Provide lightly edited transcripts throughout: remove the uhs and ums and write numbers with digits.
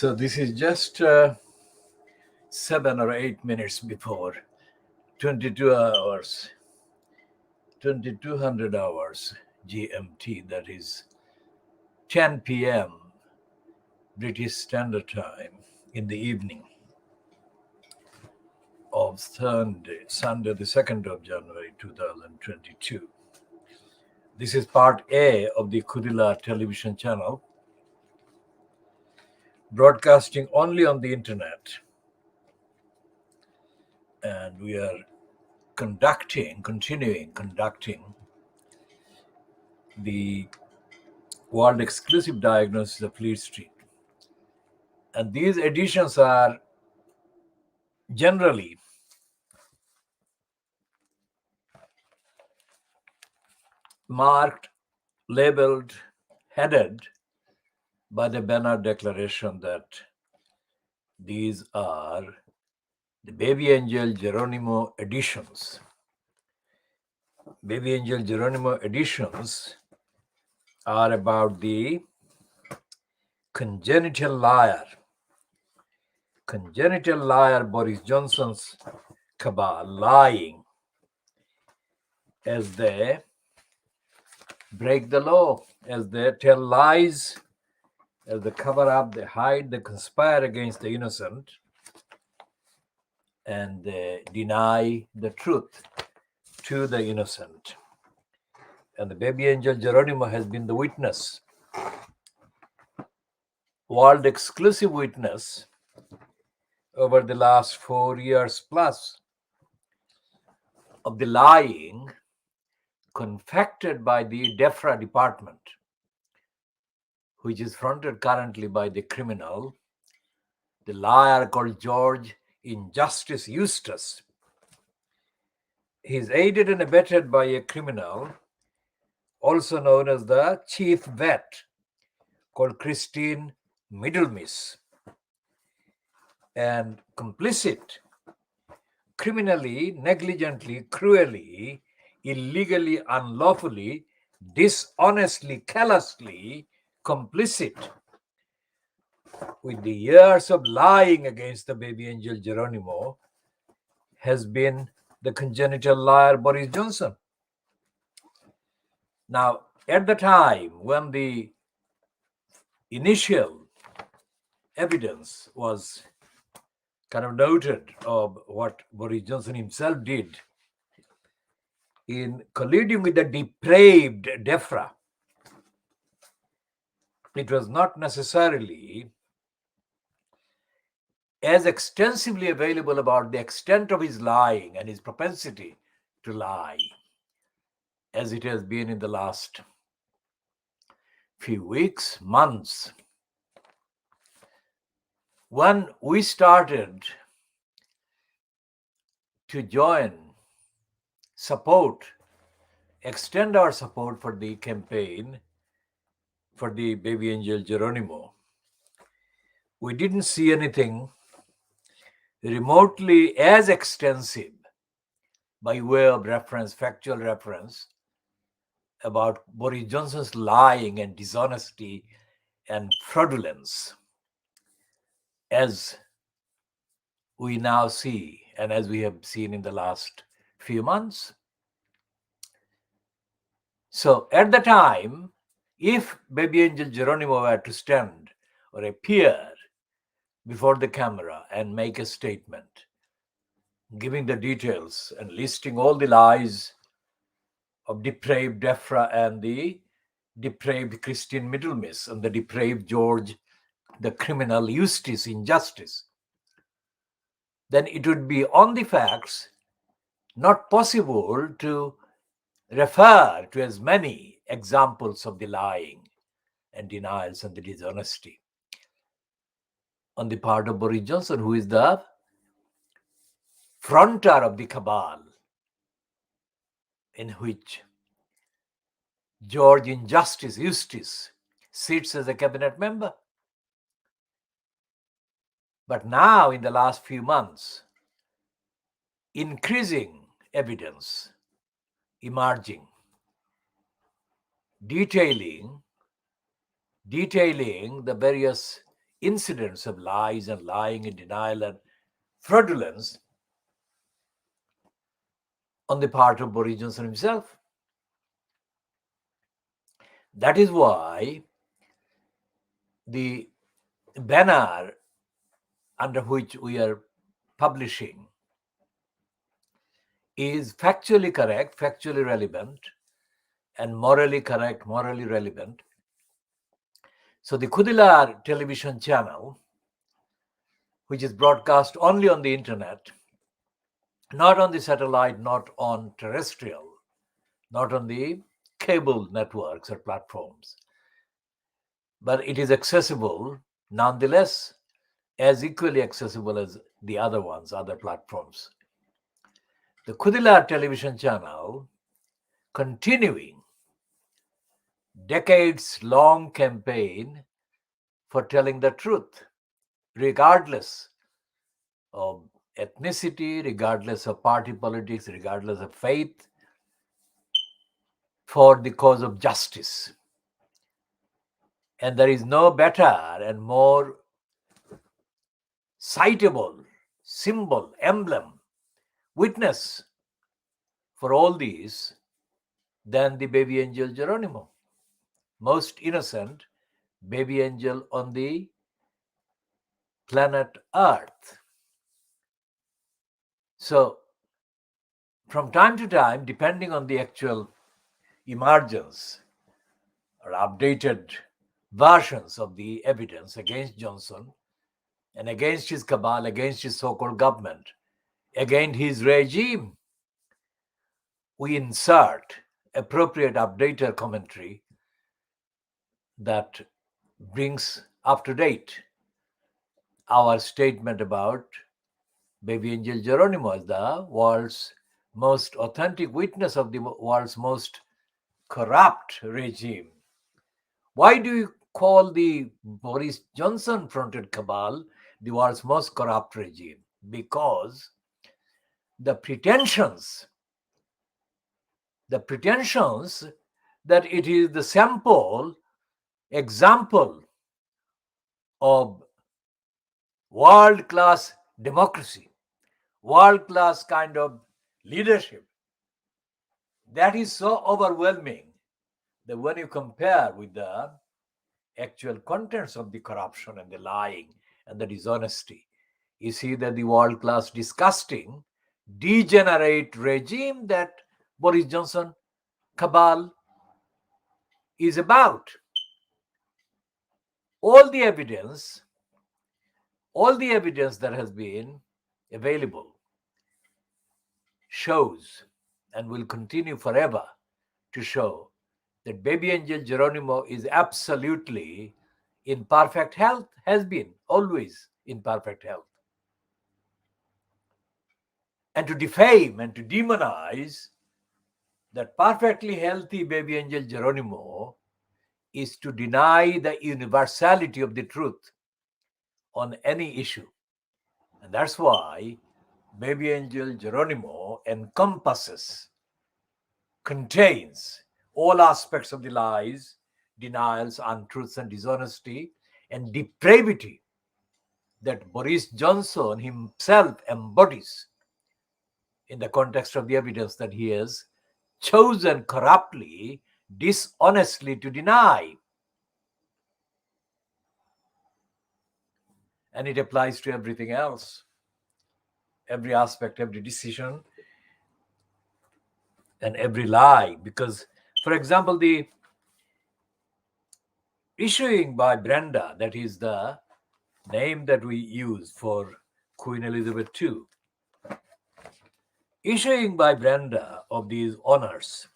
So this is just 7 or 8 minutes before 22 hours, 2200 hours GMT, that is 10 p.m. British Standard Time in the evening of Sunday, the 2nd of January 2022. This is part A of the KhoodeelaarTV television channel, broadcasting only on the internet. And we are continuing conducting the world exclusive diagnosis of Fleet Street. And these editions are generally marked, labeled, headed by the banner declaration that these are the BabyAngelGeronimo editions. BabyAngelGeronimo editions are about the Congenital Liar. Congenital Liar, Boris Johnson's cabal, lying as they break the law, as they tell lies, as they cover up, they hide, they conspire against the innocent, and they deny the truth to the innocent. And the BabyAngelGeronimo has been the witness, world exclusive witness, over the last 4 years plus of the lying confected by the DEFRA department, which is fronted currently by the criminal, the liar called George Injustice Eustace. He is aided and abetted by a criminal, also known as the chief vet, called Christine Middlemiss, and complicit, criminally, negligently, cruelly, illegally, unlawfully, dishonestly, callously complicit with the years of lying against the BabyAngelGeronimo has been the congenital liar Boris Johnson. Now, at the time when the initial evidence was kind of noted of what Boris Johnson himself did in colluding with the depraved DEFRA, it was not necessarily as extensively available about the extent of his lying and his propensity to lie as it has been in the last few weeks, months. When we started to join, support, extend our support for the campaign for the BabyAngelGeronimo, we didn't see anything remotely as extensive by way of reference, factual reference, about Boris Johnson's lying and dishonesty and fraudulence as we now see and as we have seen in the last few months. So at the time, if BabyAngelGeronimo were to stand or appear before the camera and make a statement, giving the details and listing all the lies of depraved DEFRA and the depraved Christine Middlemiss and the depraved George, the criminal Eustace Injustice, then it would be on the facts not possible to refer to as many examples of the lying and denials and the dishonesty on the part of Boris Johnson, who is the fronter of the cabal in which George Injustice Eustace sits as a cabinet member. But now, in the last few months, increasing evidence emerging, detailing the various incidents of lies and lying and denial and fraudulence on the part of Boris Johnson himself. That is why the banner under which we are publishing is factually correct, factually relevant, and morally correct, morally relevant. So the Khoodeelaar television channel, which is broadcast only on the internet, not on the satellite, not on terrestrial, not on the cable networks or platforms, but it is accessible nonetheless, as equally accessible as the other ones, other platforms. The Khoodeelaar television channel, continuing decades-long campaign for telling the truth, regardless of ethnicity, regardless of party politics, regardless of faith, for the cause of justice. And there is no better and more citable symbol, emblem, witness for all these than the baby angel Geronimo, most innocent baby angel on the planet Earth. So, from time to time, depending on the actual emergence or updated versions of the evidence against Johnson and against his cabal, against his so-called government, against his regime, we insert appropriate updated commentary that brings up to date our statement about baby angel Geronimo as the world's most authentic witness of the world's most corrupt regime. Why do you call the Boris Johnson fronted cabal the world's most corrupt regime? Because the pretensions that it is the sample example of world-class democracy, world-class kind of leadership, that is so overwhelming that when you compare with the actual contents of the corruption and the lying and the dishonesty, you see that the world-class, disgusting, degenerate regime that Boris Johnson cabal is about. All the evidence that has been available shows and will continue forever to show that baby angel Geronimo is absolutely in perfect health, has been always in perfect health. And to defame and to demonize that perfectly healthy baby angel Geronimo is to deny the universality of the truth on any issue. And that's why baby angel Geronimo encompasses, contains all aspects of the lies, denials, untruths, and dishonesty and depravity that Boris Johnson himself embodies in the context of the evidence that he has chosen corruptly, dishonestly to deny. And it applies to everything else, every aspect, every decision, and every lie. Because, for example, the issuing by Brenda, that is the name that we use for Queen Elizabeth II, issuing by Brenda of these honors.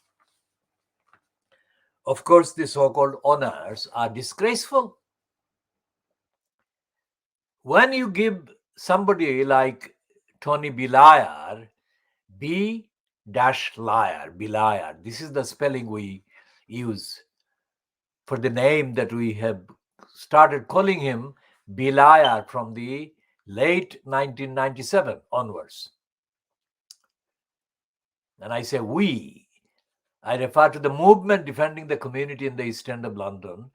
Of course, the so-called honors are disgraceful. When you give somebody like Tony Liar, B-Liar, Liar, this is the spelling we use for the name that we have started calling him, Liar, from the late 1997 onwards. And I say we, I refer to the movement defending the community in the East End of London,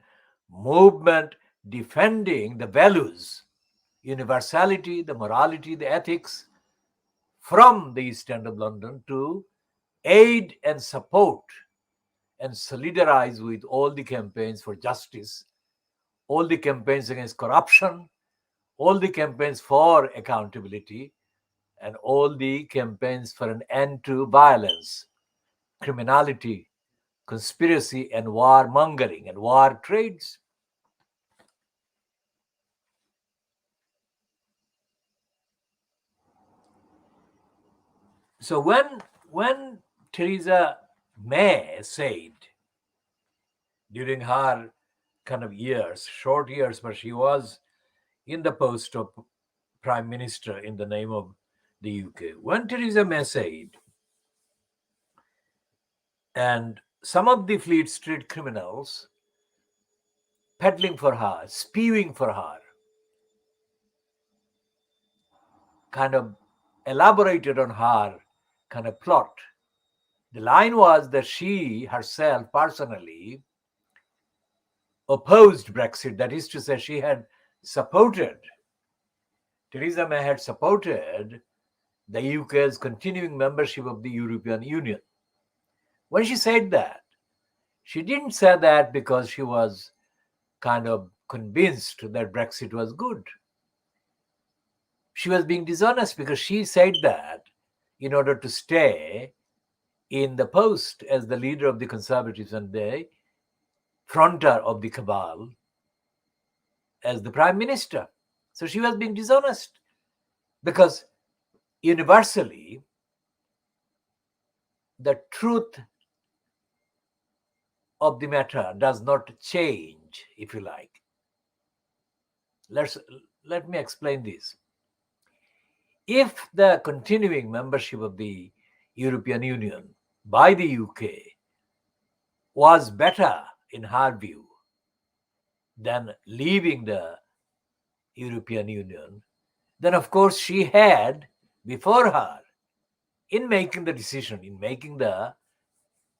movement defending the values, universality, the morality, the ethics from the East End of London to aid and support and solidarize with all the campaigns for justice, all the campaigns against corruption, all the campaigns for accountability, and all the campaigns for an end to violence, criminality, conspiracy, and warmongering and war trades. So when Theresa May said during her kind of years, short years, but she was in the post of Prime Minister in the name of the UK, when Theresa May said, and some of the Fleet Street criminals peddling for her, spewing for her, kind of elaborated on her kind of plot. The line was that she herself personally opposed Brexit. That is to say, she had supported, Theresa May had supported the UK's continuing membership of the European Union. When she said that, she didn't say that because she was kind of convinced that Brexit was good. She was being dishonest because she said that in order to stay in the post as the leader of the Conservatives and the fronter of the cabal as the Prime Minister. So she was being dishonest because universally the truth of the matter does not change, if you like. Let me explain this. If the continuing membership of the European Union by the UK was better in her view than leaving the European Union, then of course she had before her, in making the decision, in making the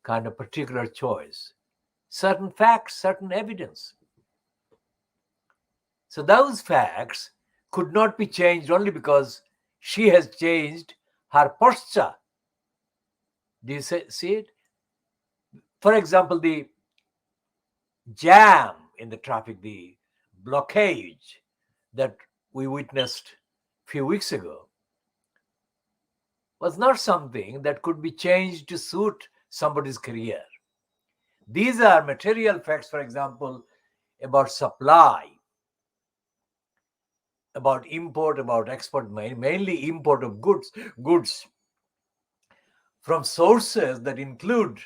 kind of particular choice, certain facts, certain evidence. So those facts could not be changed only because she has changed her posture. Do you see it? For example, the jam in the traffic, the blockage that we witnessed a few weeks ago was not something that could be changed to suit somebody's career. These are material facts, for example, about supply, about import, about export, mainly import of goods from sources that include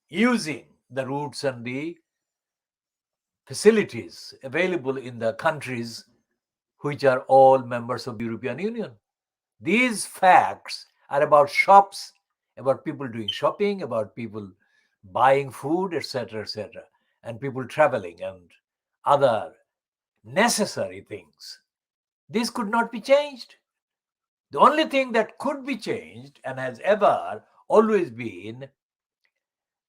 using the routes and the facilities available in the countries which are all members of the European Union. These facts are about shops, about people doing shopping, about people buying food, etc., and people traveling and other necessary things. This could not be changed. The only thing that could be changed and has ever always been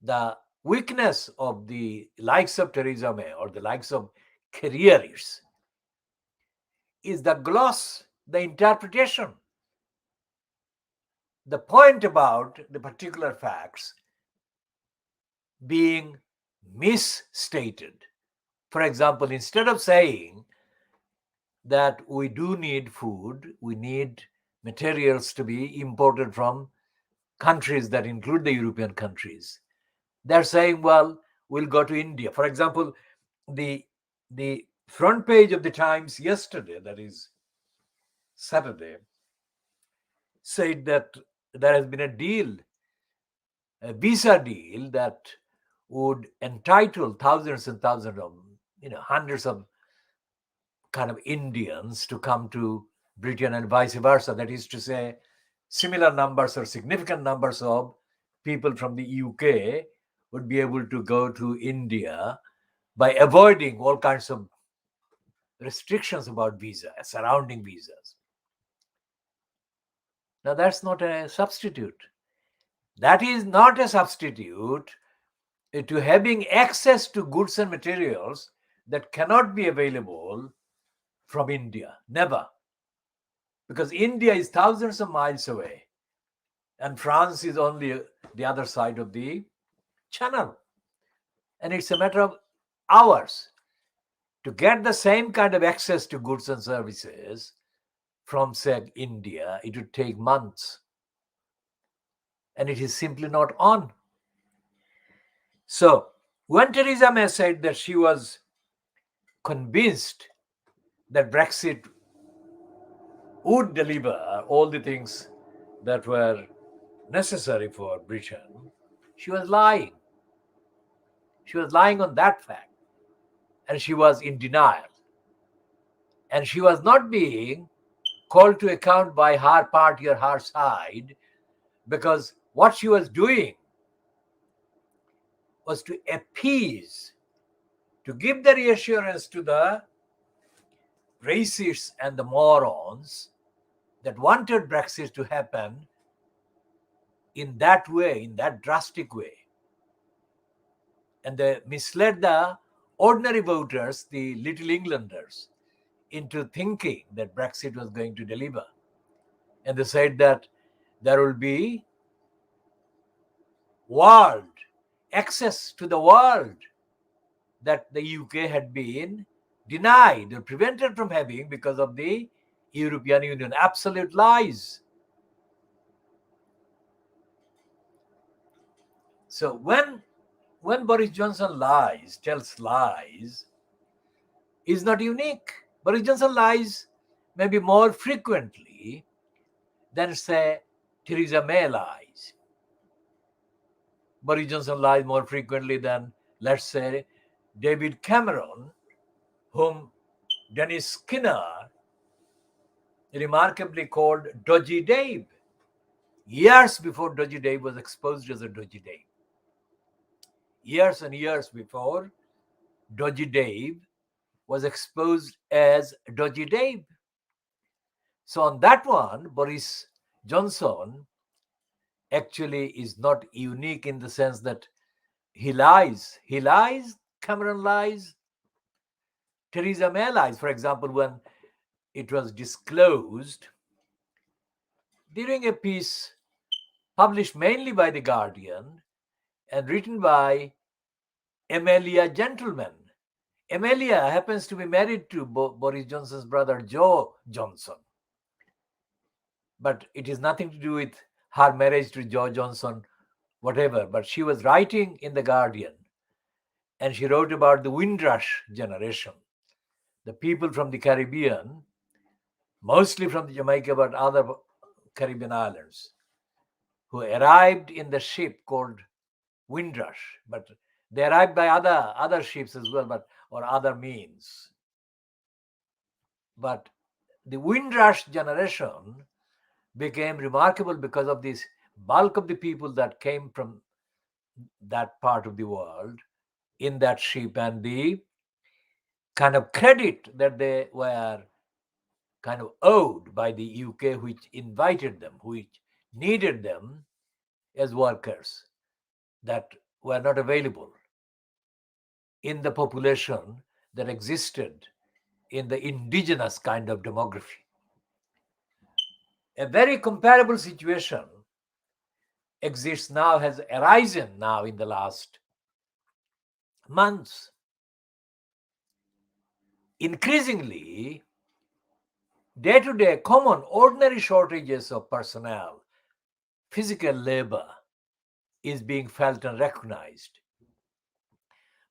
the weakness of the likes of Theresa May or the likes of couriers is the gloss, the interpretation, the point about the particular facts being misstated. For example, instead of saying that we do need food, we need materials to be imported from countries that include the European countries, they're saying, well, we'll go to India. For example, the front page of the Times yesterday, that is Saturday, said that there has been a deal, a visa deal that would entitle thousands and thousands of, hundreds of kind of Indians to come to Britain and vice versa. That is to say, similar numbers or significant numbers of people from the UK would be able to go to India by avoiding all kinds of restrictions about visa, surrounding visas. Now, that's not a substitute. That is not a substitute to having access to goods and materials that cannot be available from India. Never. Because India is thousands of miles away and France is only the other side of the channel. And it's a matter of hours to get the same kind of access to goods and services from, say, India. It would take months. And it is simply not on. So when Theresa May said that she was convinced that Brexit would deliver all the things that were necessary for Britain, she was lying. She was lying on that fact. And she was in denial. And she was not being called to account by her party or her side, because what she was doing was to appease, to give the reassurance to the racists and the morons that wanted Brexit to happen in that way, in that drastic way. And they misled the ordinary voters, the little Englanders, into thinking that Brexit was going to deliver. And they said that there will be world access to the world that the UK had been denied or prevented from having because of the European Union. Absolute lies. So when Boris Johnson lies, tells lies, is not unique. Boris Johnson lies maybe more frequently than, say, Theresa May lies. Boris Johnson lies more frequently than, let's say, David Cameron, whom Dennis Skinner remarkably called Dodgy Dave, years before Dodgy Dave was exposed as a Dodgy Dave. Years and years before Dodgy Dave was exposed as Dodgy Dave. So on that one, Boris Johnson actually is not unique in the sense that he lies. He lies, Cameron lies, Theresa May lies. For example, when it was disclosed during a piece published mainly by The Guardian and written by Amelia Gentleman. Amelia happens to be married to Boris Johnson's brother, Joe Johnson. But it is nothing to do with her marriage to Joe Johnson, whatever. But she was writing in The Guardian, and she wrote about the Windrush generation, the people from the Caribbean, mostly from the Jamaica, but other Caribbean islands, who arrived in the ship called Windrush. But they arrived by other ships as well, but or other means. But the Windrush generation became remarkable because of this bulk of the people that came from that part of the world in that ship, and the kind of credit that they were kind of owed by the UK, which invited them, which needed them as workers that were not available in the population that existed in the indigenous kind of demography. A very comparable situation exists now, has arisen now in the last months. Increasingly, day-to-day common ordinary shortages of personnel, physical labor, is being felt and recognized.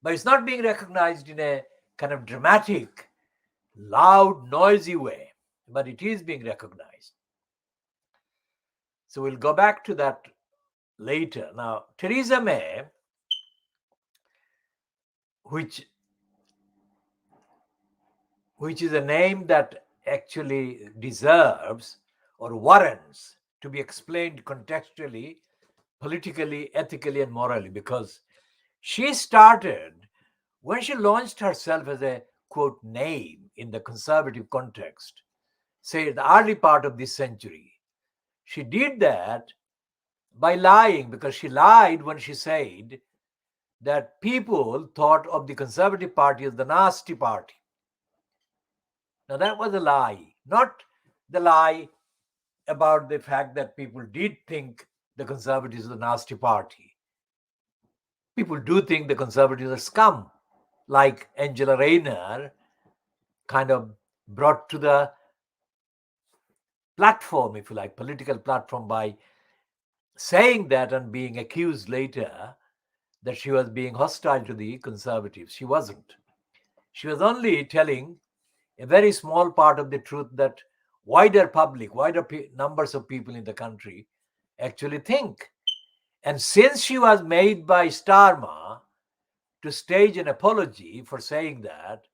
But it's not being recognized in a kind of dramatic, loud, noisy way, but it is being recognized. So we'll go back to that later. Now, Theresa May, which is a name that actually deserves or warrants to be explained contextually, politically, ethically, and morally, because she started, when she launched herself as a, quote, name in the conservative context, say the early part of this century, she did that by lying, because she lied when she said that people thought of the Conservative Party as the nasty party. Now, that was a lie, not the lie about the fact that people did think the Conservatives are the nasty party. People do think the Conservatives are scum, like Angela Rayner kind of brought to the platform, if you like, political platform, by saying that and being accused later that she was being hostile to the Conservatives. She wasn't. She was only telling a very small part of the truth that wider public, numbers of people in the country actually think. And since she was made by Starmer to stage an apology for saying that,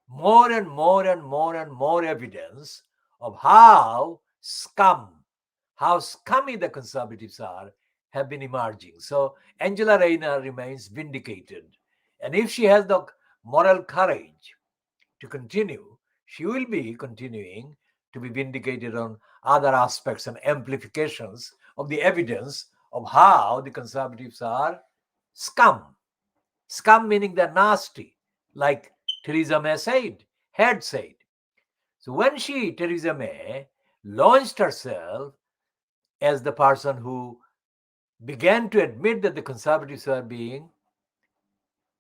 more and more and more and more evidence of how scummy the Conservatives are have been emerging. So Angela Rayner remains vindicated. And if she has the moral courage to continue, she will be continuing to be vindicated on other aspects and amplifications of the evidence of how the Conservatives are scum. Scum meaning they're nasty, like Theresa May had said. So when Theresa May, launched herself as the person who began to admit that the Conservatives were being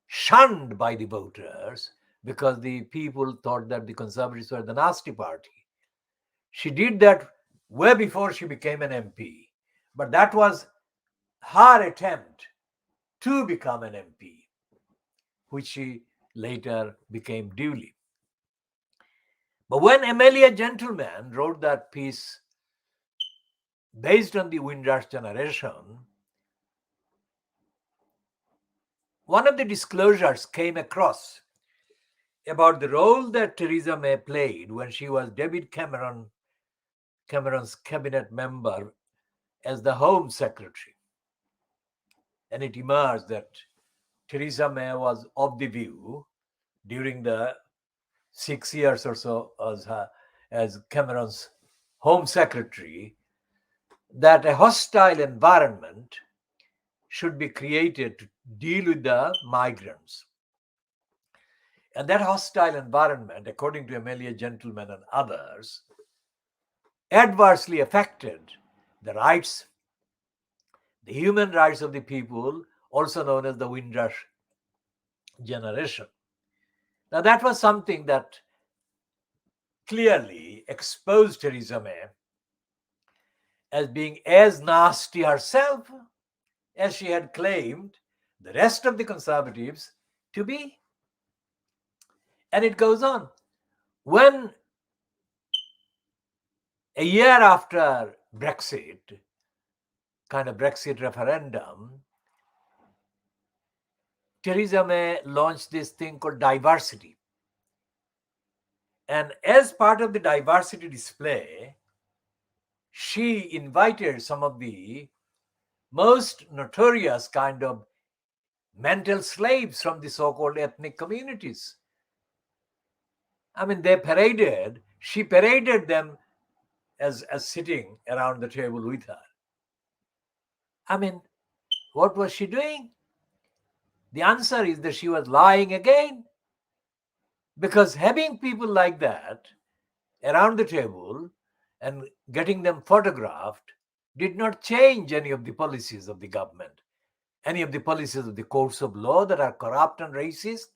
shunned by the voters because the people thought that the Conservatives were the nasty party, she did that way before she became an MP. But that was her attempt to become an MP, which she later became duly. But when Amelia Gentleman wrote that piece based on the Windrush generation, one of the disclosures came across about the role that Theresa May played when she was David Cameron's cabinet member as the Home Secretary. And it emerged that Theresa May was of the view during the 6 years or so as Cameron's Home Secretary that a hostile environment should be created to deal with the migrants. And that hostile environment, according to Amelia Gentleman and others, adversely affected the human rights of the people, also known as the Windrush generation. Now, that was something that clearly exposed Theresa May as being as nasty herself as she had claimed the rest of the Conservatives to be. And it goes on. When a year after Brexit referendum, Theresa May launched this thing called diversity. And as part of the diversity display, she invited some of the most notorious kind of mental slaves from the so-called ethnic communities. I mean, she paraded them as sitting around the table with her. I mean, what was she doing? The answer is that she was lying again. Because having people like that around the table and getting them photographed did not change any of the policies of the government, any of the policies of the courts of law that are corrupt and racist,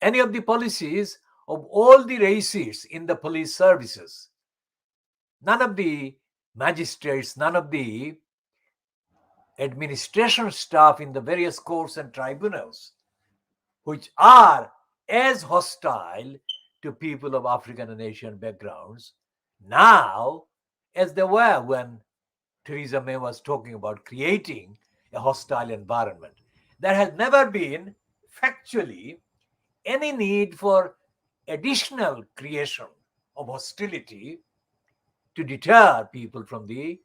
any of the policies of all the races in the police services. None of the magistrates, none of the administration staff in the various courts and tribunals, which are as hostile to people of African and Asian backgrounds now as they were when Theresa May was talking about creating a hostile environment. There has never been factually any need for additional creation of hostility to deter people from the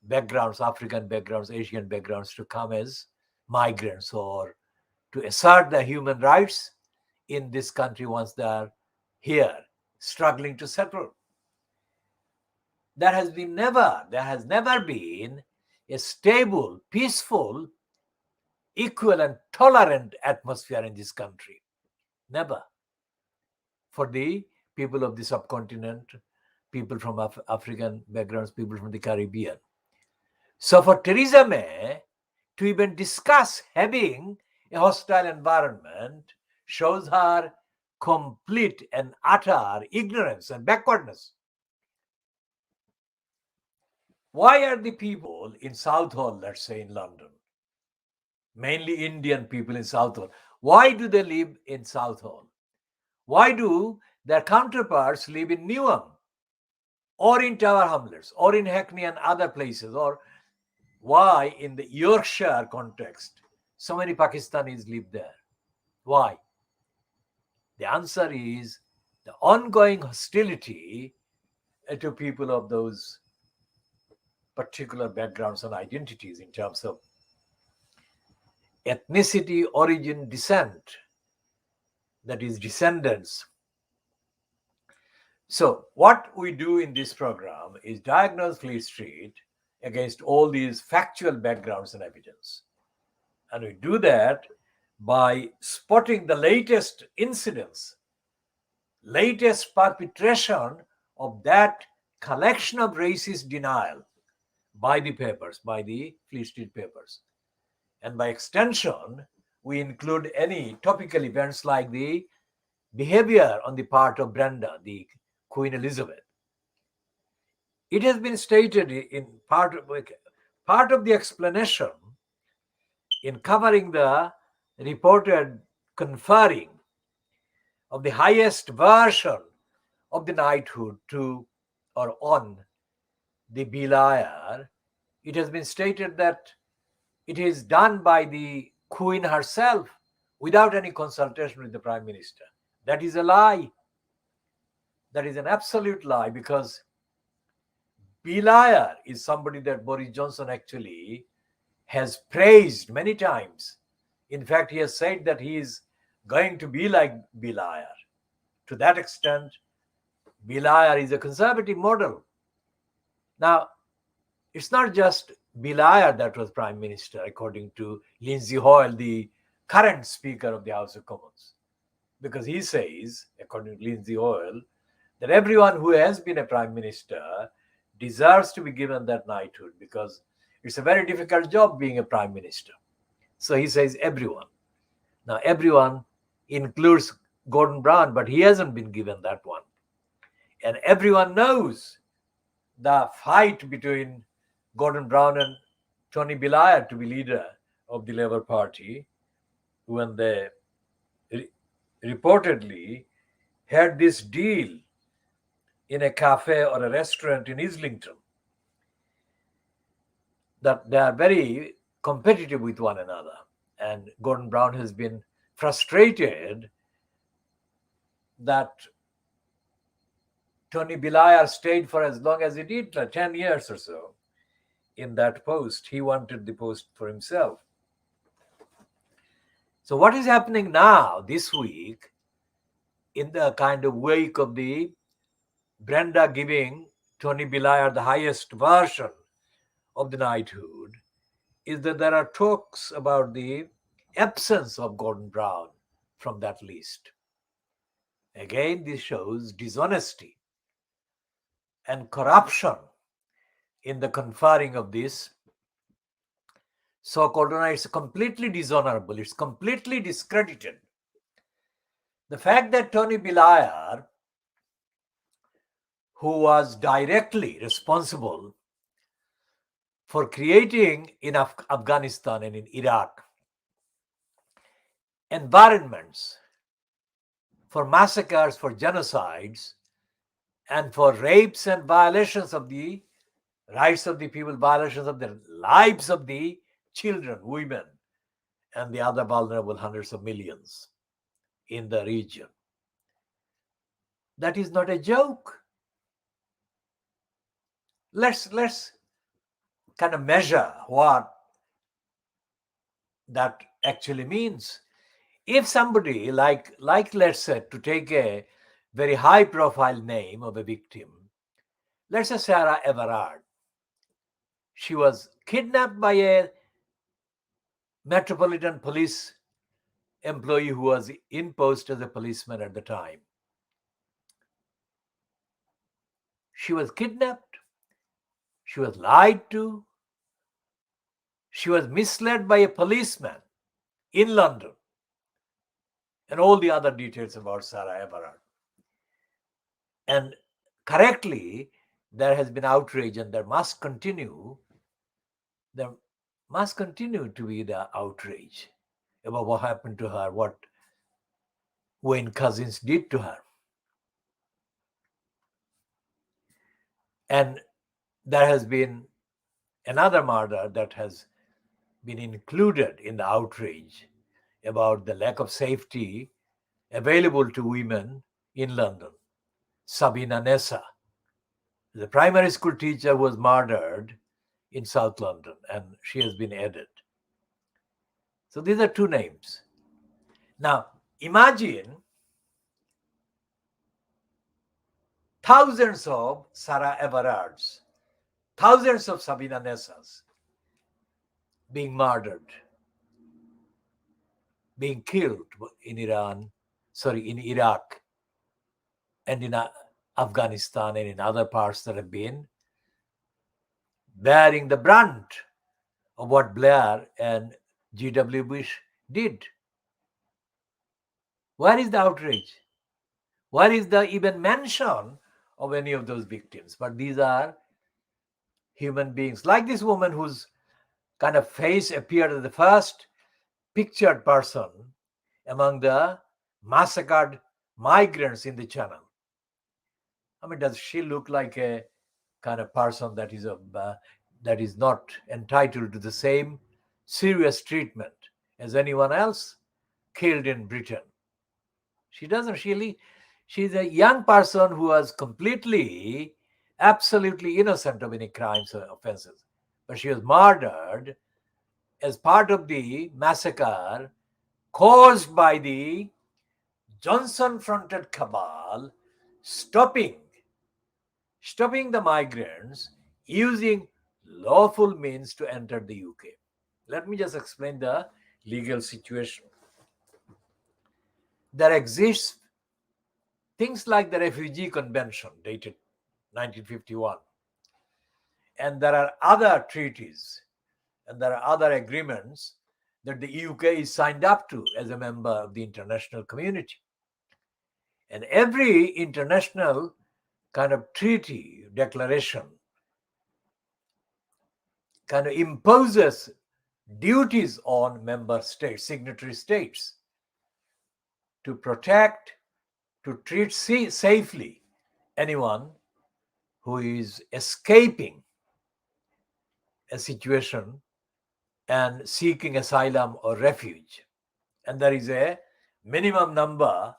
backgrounds, African backgrounds, Asian backgrounds, to come as migrants or to assert their human rights in this country once they are here, struggling to settle. There has never been a stable, peaceful equal and tolerant atmosphere in this country. Never. For the people of the subcontinent, people from African backgrounds, people from the Caribbean. So for Theresa May to even discuss having a hostile environment shows her complete and utter ignorance and backwardness. Why are the people in Southall, let's say in London, mainly Indian people in Southall, why do they live in Southall? Why do their counterparts live in Newham or in Tower Hamlets or in Hackney and other places? Or why in the Yorkshire context so many Pakistanis live there? Why? The answer is the ongoing hostility to people of those particular backgrounds and identities in terms of ethnicity, origin, descent, that is, descendants. So, what we do in this program is diagnose Fleet Street against all these factual backgrounds and evidence. And we do that by spotting the latest incidents, latest perpetration of that collection of racist denial by the papers, by the Fleet Street papers. And by extension, we include any topical events like the behavior on the part of Brenda, the Queen Elizabeth. It has been stated in part of the explanation in covering the reported conferring of the highest version of the knighthood to or on the Liar. It has been stated that it is done by the Queen herself without any consultation with the Prime Minister. That is a lie. That is an absolute lie, because Liar is somebody that Boris Johnson actually has praised many times. In fact, he has said that he is going to be like Liar. To that extent, Liar is a conservative model. Now, it's not just Liar that was Prime Minister, according to Lindsay Hoyle, the current Speaker of the House of Commons. Because he says, according to Lindsay Hoyle, that everyone who has been a Prime Minister deserves to be given that knighthood, because it's a very difficult job being a Prime Minister. So he says everyone. Now, everyone includes Gordon Brown, but he hasn't been given that one. And everyone knows the fight between Gordon Brown and Tony Blair to be leader of the Labour Party, when they reportedly had this deal in a cafe or a restaurant in Islington, that they are very competitive with one another. And Gordon Brown has been frustrated that Tony Blair stayed for as long as he did, like 10 years or so, in that post. He wanted the post for himself. So what is happening now this week, in the kind of wake of the Brenda giving Tony Blair the highest version of the knighthood, is that there are talks about the absence of Gordon Brown from that list. Again, this shows dishonesty and corruption in the conferring of this so-called honor. It's completely dishonorable. It's completely discredited. The fact that Tony Blair, who was directly responsible for creating in Afghanistan and in Iraq environments for massacres, for genocides, and for rapes and violations of the rights of the people, violations of the lives of the children, women, and the other vulnerable hundreds of millions in the region. That is not a joke. Let's kind of measure what that actually means. If somebody like let's say, to take a very high profile name of a victim, let's say Sarah Everard, she was kidnapped by a Metropolitan Police employee who was in post as a policeman at the time. She was kidnapped. She was lied to. She was misled by a policeman in London. And all the other details about Sarah Everard. And correctly, there has been outrage, and there must continue to be the outrage about what happened to her, what Wayne Couzens did to her. And there has been another murder that has been included in the outrage about the lack of safety available to women in London. Sabina Nessa, the primary school teacher, was murdered in South London, and she has been added. So these are two names. Now, imagine thousands of Sarah Everards, thousands of Sabina Nessas being murdered, being killed in Iraq, and in Afghanistan and in other parts that have been bearing the brunt of what Blair and G.W. Bush did. Where is the outrage? Where is the even mention of any of those victims? But these are human beings, like this woman whose kind of face appeared as the first pictured person among the massacred migrants in the Channel. I mean, does she look like a kind of person that is not entitled to the same serious treatment as anyone else killed in Britain? She doesn't. She's a young person who was completely, absolutely innocent of any crimes or offenses. But she was murdered as part of the massacre caused by the Johnson-fronted cabal stopping the migrants using lawful means to enter the UK. Let me just explain the legal situation. There exists things like the Refugee Convention dated 1951. And there are other treaties and there are other agreements that the UK is signed up to as a member of the international community. And every international kind of treaty, declaration, kind of imposes duties on member states, signatory states, to protect, to treat safely anyone who is escaping a situation and seeking asylum or refuge. And there is a minimum number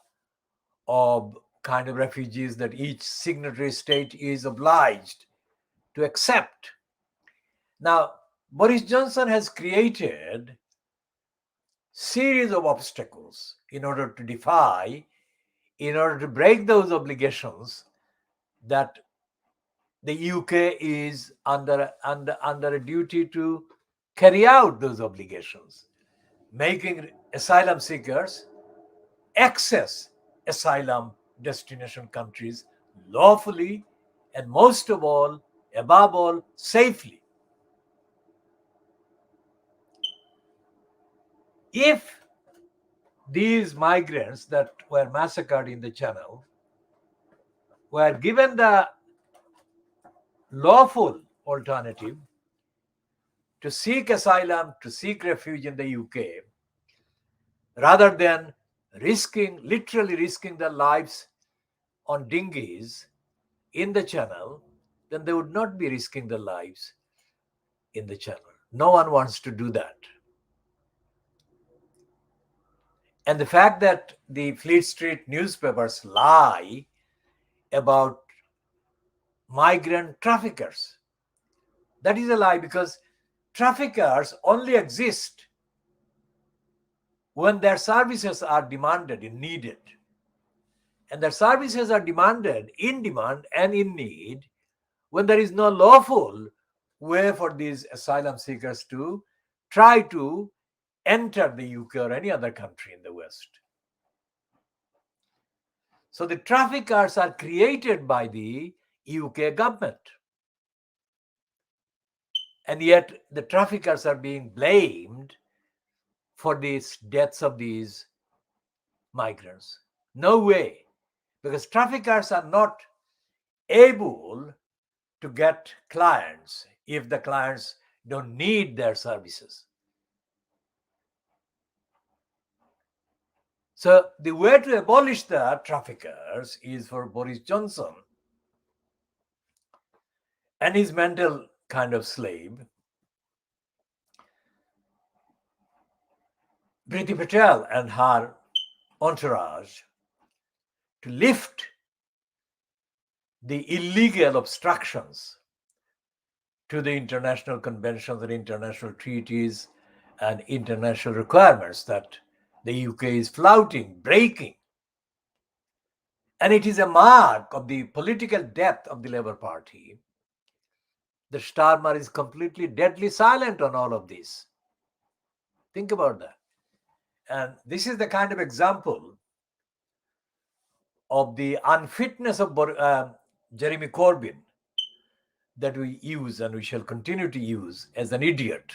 of kind of refugees that each signatory state is obliged to accept. Now, Boris Johnson has created series of obstacles in order to break those obligations that the UK is under a duty to carry out those obligations, making asylum seekers access asylum destination countries lawfully and most of all, above all, safely. If these migrants that were massacred in the Channel were given the lawful alternative to seek asylum, to seek refuge in the UK, rather than literally risking their lives on dinghies in the Channel, then they would not be risking their lives in the Channel. No one wants to do that. And the fact that the Fleet Street newspapers lie about migrant traffickers, that is a lie, because traffickers only exist when their services are demanded and needed. And their services are demanded, in demand and in need, when there is no lawful way for these asylum seekers to try to enter the UK or any other country in the West. So the traffickers are created by the UK government. And yet the traffickers are being blamed for these deaths of these migrants. No way, because traffickers are not able to get clients if the clients don't need their services. So the way to abolish the traffickers is for Boris Johnson and his mental kind of slave, Priti Patel and her entourage, to lift the illegal obstructions to the international conventions and international treaties and international requirements that the UK is flouting, breaking. And it is a mark of the political depth of the Labour Party that Starmer is completely deadly silent on all of this. Think about that. And this is the kind of example of the unfitness of Jeremy Corbyn that we use and we shall continue to use as an idiot.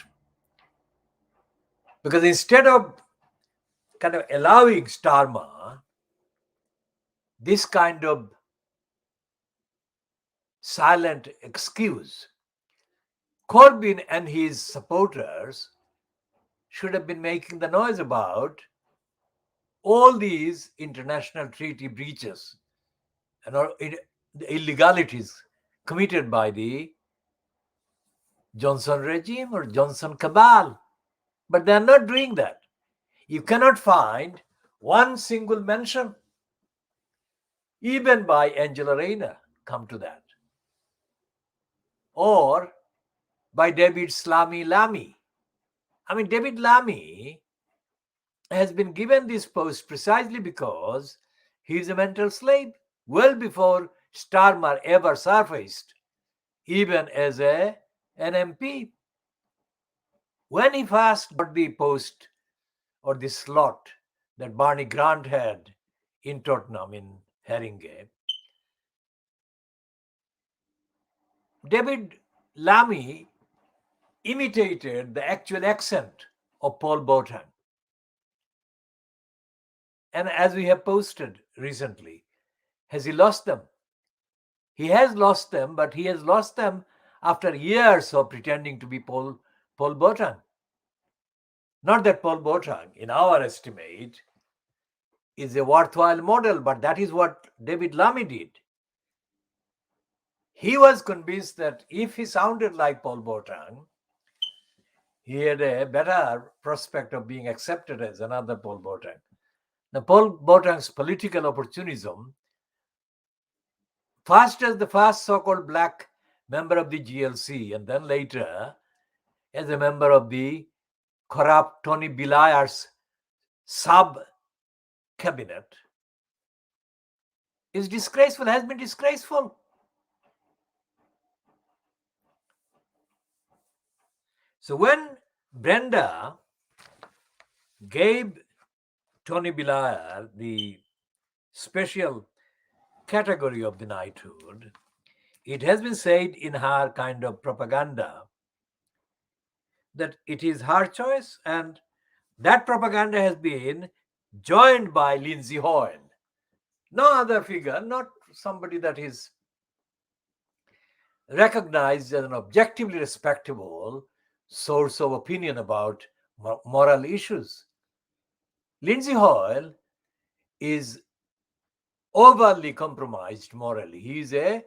Because instead of kind of allowing Starmer this kind of silent excuse, Corbyn and his supporters should have been making the noise about all these international treaty breaches and the illegalities committed by the Johnson regime or Johnson cabal. But they are not doing that. You cannot find one single mention, even by Angela Rayner, come to that, or by David Slamy Lamy. I mean, David Lamy has been given this post precisely because he is a mental slave, well before Starmer ever surfaced, even as an MP. When he first got the post or the slot that Barney Grant had in Tottenham in Haringey, David Lamy imitated the actual accent of Paul Boateng. And as we have posted recently, has he lost them? He has lost them, but he has lost them after years of pretending to be Paul Boateng. Not that Paul Boateng, in our estimate, is a worthwhile model, but that is what David Lamy did. He was convinced that if he sounded like Paul Boateng, he had a better prospect of being accepted as another Paul Boateng. Now, Paul Boateng's political opportunism, first as the first so-called black member of the GLC, and then later as a member of the corrupt Tony Blair's sub-cabinet, is disgraceful, has been disgraceful. So when Brenda gave Tony Blair the special category of the knighthood, it has been said in her kind of propaganda that it is her choice, and that propaganda has been joined by Lindsay Hoyle. No other figure, not somebody that is recognized as an objectively respectable source of opinion about moral issues. Lindsay Hoyle is overly compromised morally. He is a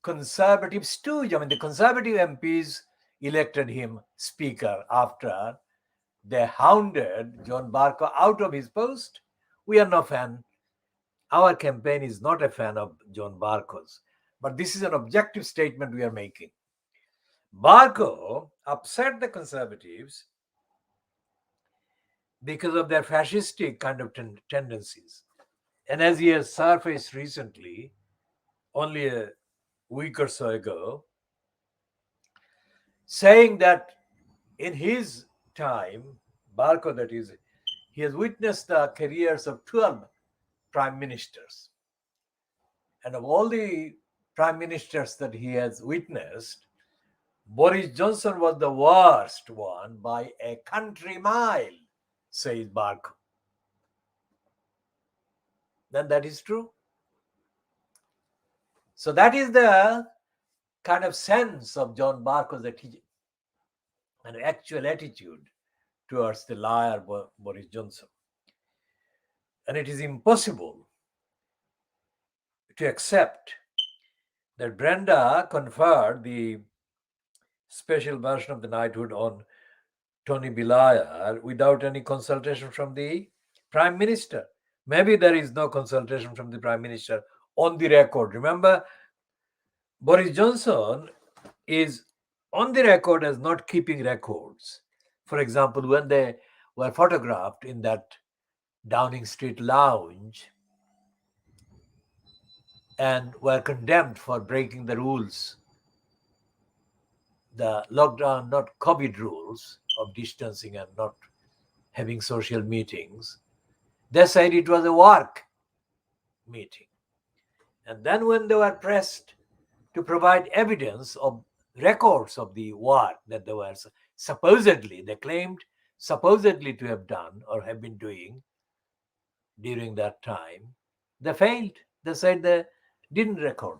conservative stooge. I mean, the conservative MPs elected him speaker after they hounded John Barker out of his post. We are no fan. Our campaign is not a fan of John Barker's. But this is an objective statement we are making. Barker upset the Conservatives because of their fascistic kind of tendencies. And as he has surfaced recently, only a week or so ago, saying that in his time, Barco, that is, he has witnessed the careers of 12 prime ministers. And of all the prime ministers that he has witnessed, Boris Johnson was the worst one by a country mile, says Barco. Then that is true. So that is the kind of sense of John Barco's an actual attitude towards the liar Boris Johnson. And it is impossible to accept that Brenda conferred the special version of the knighthood on Tony Blair without any consultation from the Prime Minister. Maybe there is no consultation from the Prime Minister on the record. Remember, Boris Johnson is on the record as not keeping records. For example, when they were photographed in that Downing Street lounge and were condemned for breaking the rules, the lockdown, not COVID rules of distancing and not having social meetings, they said it was a work meeting. And then when they were pressed to provide evidence of records of the work that they were they claimed supposedly to have done or have been doing during that time, they failed. They said they didn't record.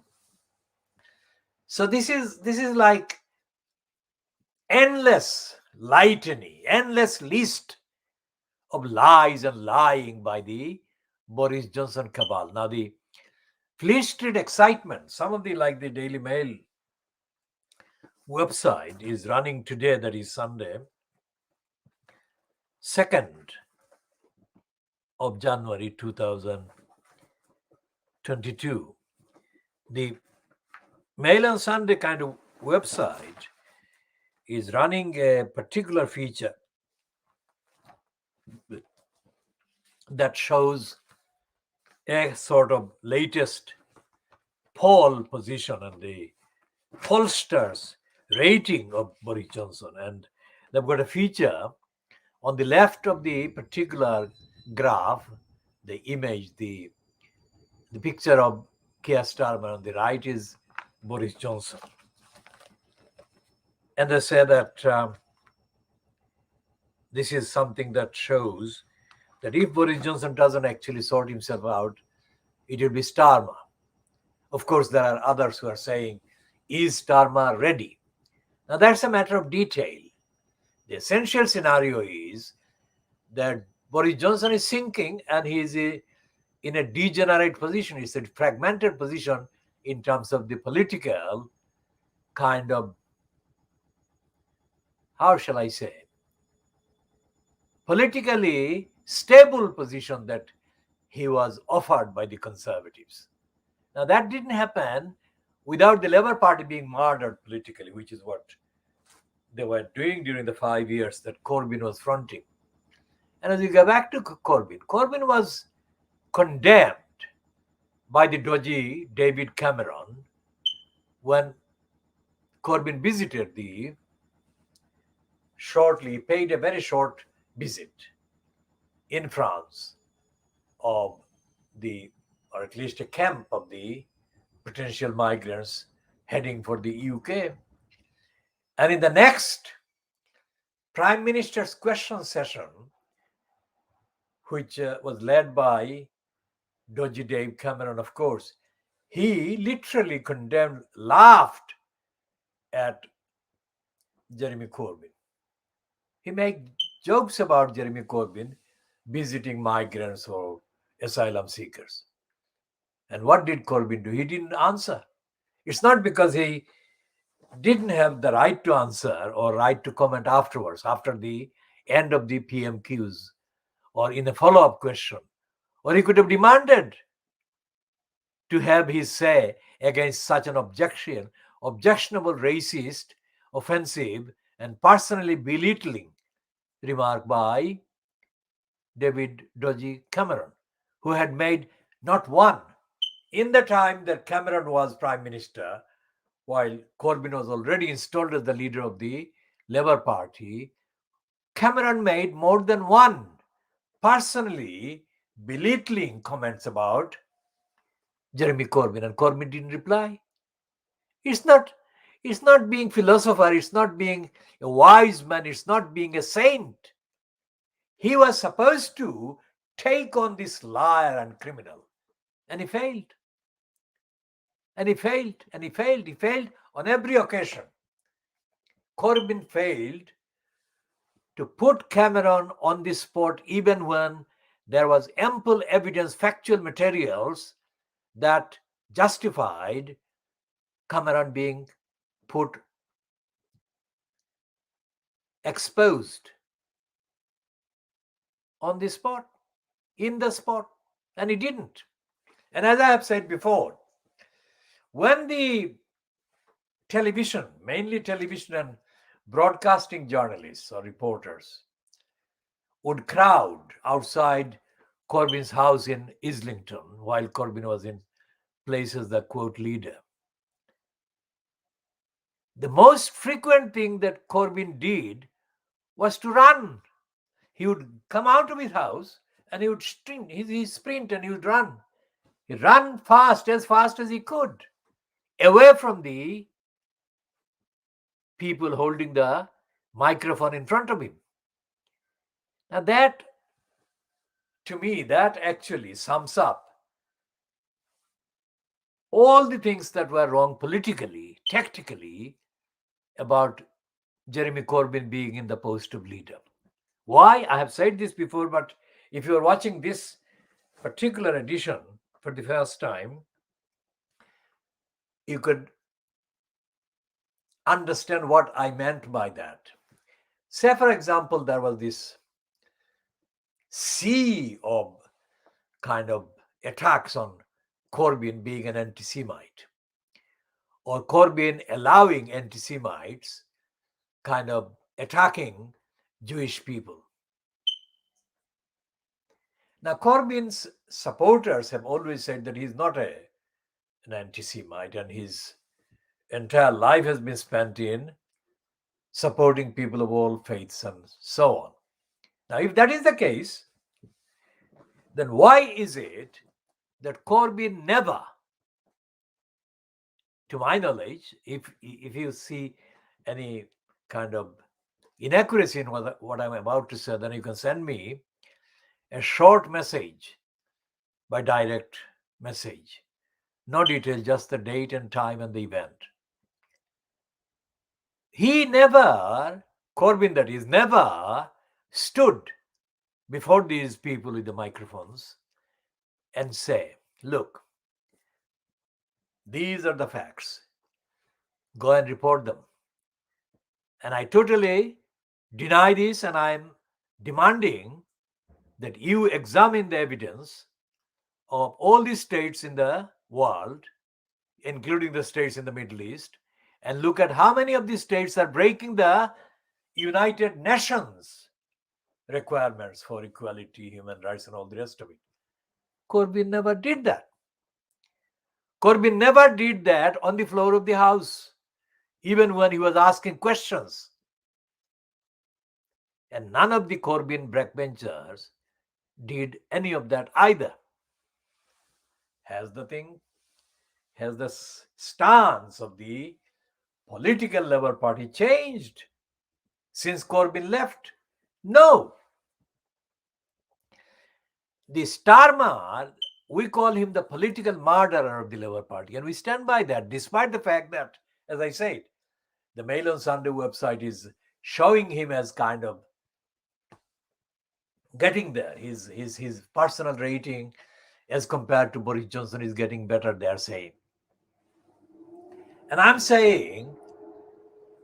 So this is like endless litany, endless list of lies and lying by the Boris Johnson cabal. Now the Fleet Street excitement, some of the, like the Daily Mail website is running today, that is Sunday, 2nd of January 2022. The Mail on Sunday kind of website is running a particular feature that shows a sort of latest poll position and the pollsters rating of Boris Johnson. And they've got a feature on the left of the particular graph, the image, the picture of Keir Starmer, on the right is Boris Johnson. And they say that this is something that shows that if Boris Johnson doesn't actually sort himself out, it will be Starmer. Of course, there are others who are saying, is Starmer ready? Now, that's a matter of detail. The essential scenario is that Boris Johnson is sinking and he is in a degenerate position. It's a fragmented position in terms of the political kind of, how shall I say, politically stable position that he was offered by the Conservatives. Now, that didn't happen without the Labour Party being murdered politically, which is what they were doing during the 5 years that Corbyn was fronting. And as we go back to Corbyn was condemned by the dodgy David Cameron when Corbyn visited paid a very short visit in France of or at least a camp of the potential migrants heading for the UK. And in the next Prime Minister's question session, which was led by dodgy Dave Cameron, of course, he literally laughed at Jeremy Corbyn. He made jokes about Jeremy Corbyn visiting migrants or asylum seekers. And what did Corbyn do? He didn't answer. It's not because he didn't have the right to answer or right to comment afterwards, after the end of the PMQs or in a follow-up question. Or he could have demanded to have his say against such an objectionable, racist, offensive, and personally belittling remark by David Dodgy Cameron, who had made not one. In the time that Cameron was Prime Minister, while Corbyn was already installed as the leader of the Labour Party, Cameron made more than one personally belittling comments about Jeremy Corbyn, and Corbyn didn't reply. It's not being philosopher, it's not being a wise man, it's not being a saint. He was supposed to take on this liar and criminal, and he failed. And he failed, and he failed. He failed on every occasion. Corbyn failed to put Cameron on the spot even when there was ample evidence, factual materials that justified Cameron being put, exposed on the spot, in the spot, and he didn't. And as I have said before, when the television, mainly television and broadcasting journalists or reporters, would crowd outside Corbyn's house in Islington while Corbyn was in place as the quote leader, the most frequent thing that Corbyn did was to run. He would come out of his house and he would sprint and he would run. He ran fast as he could, away from the people holding the microphone in front of him. Now that, to me, that actually sums up all the things that were wrong politically, tactically, about Jeremy Corbyn being in the post of leader. Why? I have said this before, but if you are watching this particular edition for the first time, you could understand what I meant by that. Say, for example, there was this sea of kind of attacks on Corbyn being an anti-Semite, or Corbyn allowing anti-Semites kind of attacking Jewish people. Now, Corbyn's supporters have always said that he's not an anti-Semite, and his entire life has been spent in supporting people of all faiths and so on. Now, if that is the case, then why is it that Corbyn never, to my knowledge, if you see any kind of inaccuracy in what I'm about to say, then you can send me a short message by direct message. No detail, just the date and time and the event. He never, Corbyn that is, never stood before these people with the microphones and say, look, these are the facts. Go and report them. And I totally deny this, and I'm demanding that you examine the evidence of all the states in the world, including the states in the Middle East, and look at how many of these states are breaking the United Nations requirements for equality, human rights, and all the rest of it. Corbyn never did that. Corbyn never did that on the floor of the House, even when he was asking questions. And none of the Corbyn backbenchers did any of that either. Has the stance of the political Labour Party changed since Corbyn left? No. The Starmer, we call him the political murderer of the Labour Party, and we stand by that, despite the fact that, as I said, the Mail on Sunday website is showing him as kind of getting there. His personal rating as compared to Boris Johnson is getting better, they're saying. And I'm saying,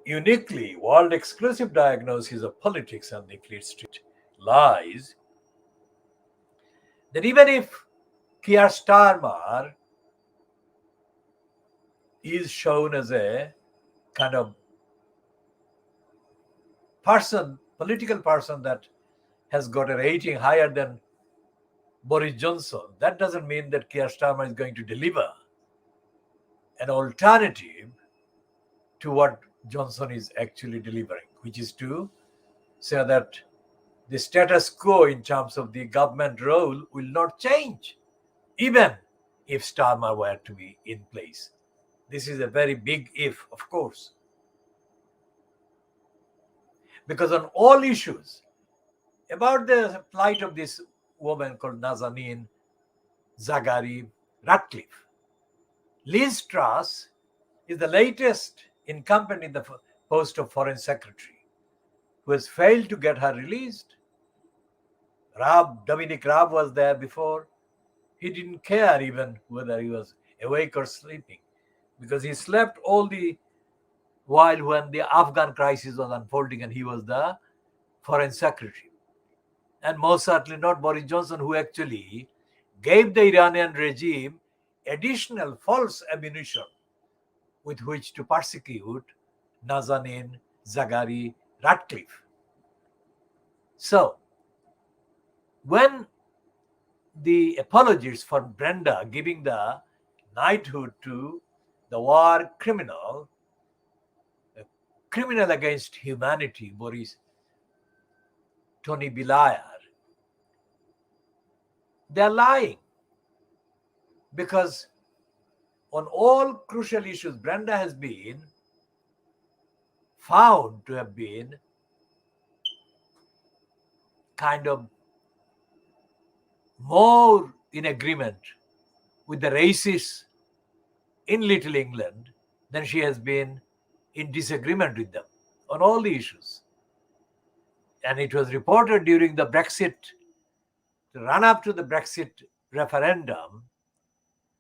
uniquely, world exclusive diagnosis of politics and the Fleet Street lies, that even if Keir Starmer is shown as a kind of political person that has got a rating higher than Boris Johnson, that doesn't mean that Keir Starmer is going to deliver an alternative to what Johnson is actually delivering, which is to say that the status quo in terms of the government role will not change, even if Starmer were to be in place. This is a very big if, of course. Because on all issues, about the plight of this woman called Nazanin Zaghari Ratcliffe, Liz Truss is the latest incumbent in the post of Foreign Secretary, who has failed to get her released. Dominic Raab was there before. He didn't care even whether he was awake or sleeping, because he slept all the while when the Afghan crisis was unfolding and he was the Foreign Secretary. And most certainly not Boris Johnson, who actually gave the Iranian regime additional false ammunition with which to persecute Nazanin Zaghari Ratcliffe. So, when the apologists for Brenda giving the knighthood to the war criminal, a criminal against humanity, Tony Blair, they're lying. Because on all crucial issues, Brenda has been found to have been kind of more in agreement with the racists in Little England than she has been in disagreement with them on all the issues. And it was reported during the run up to the Brexit referendum,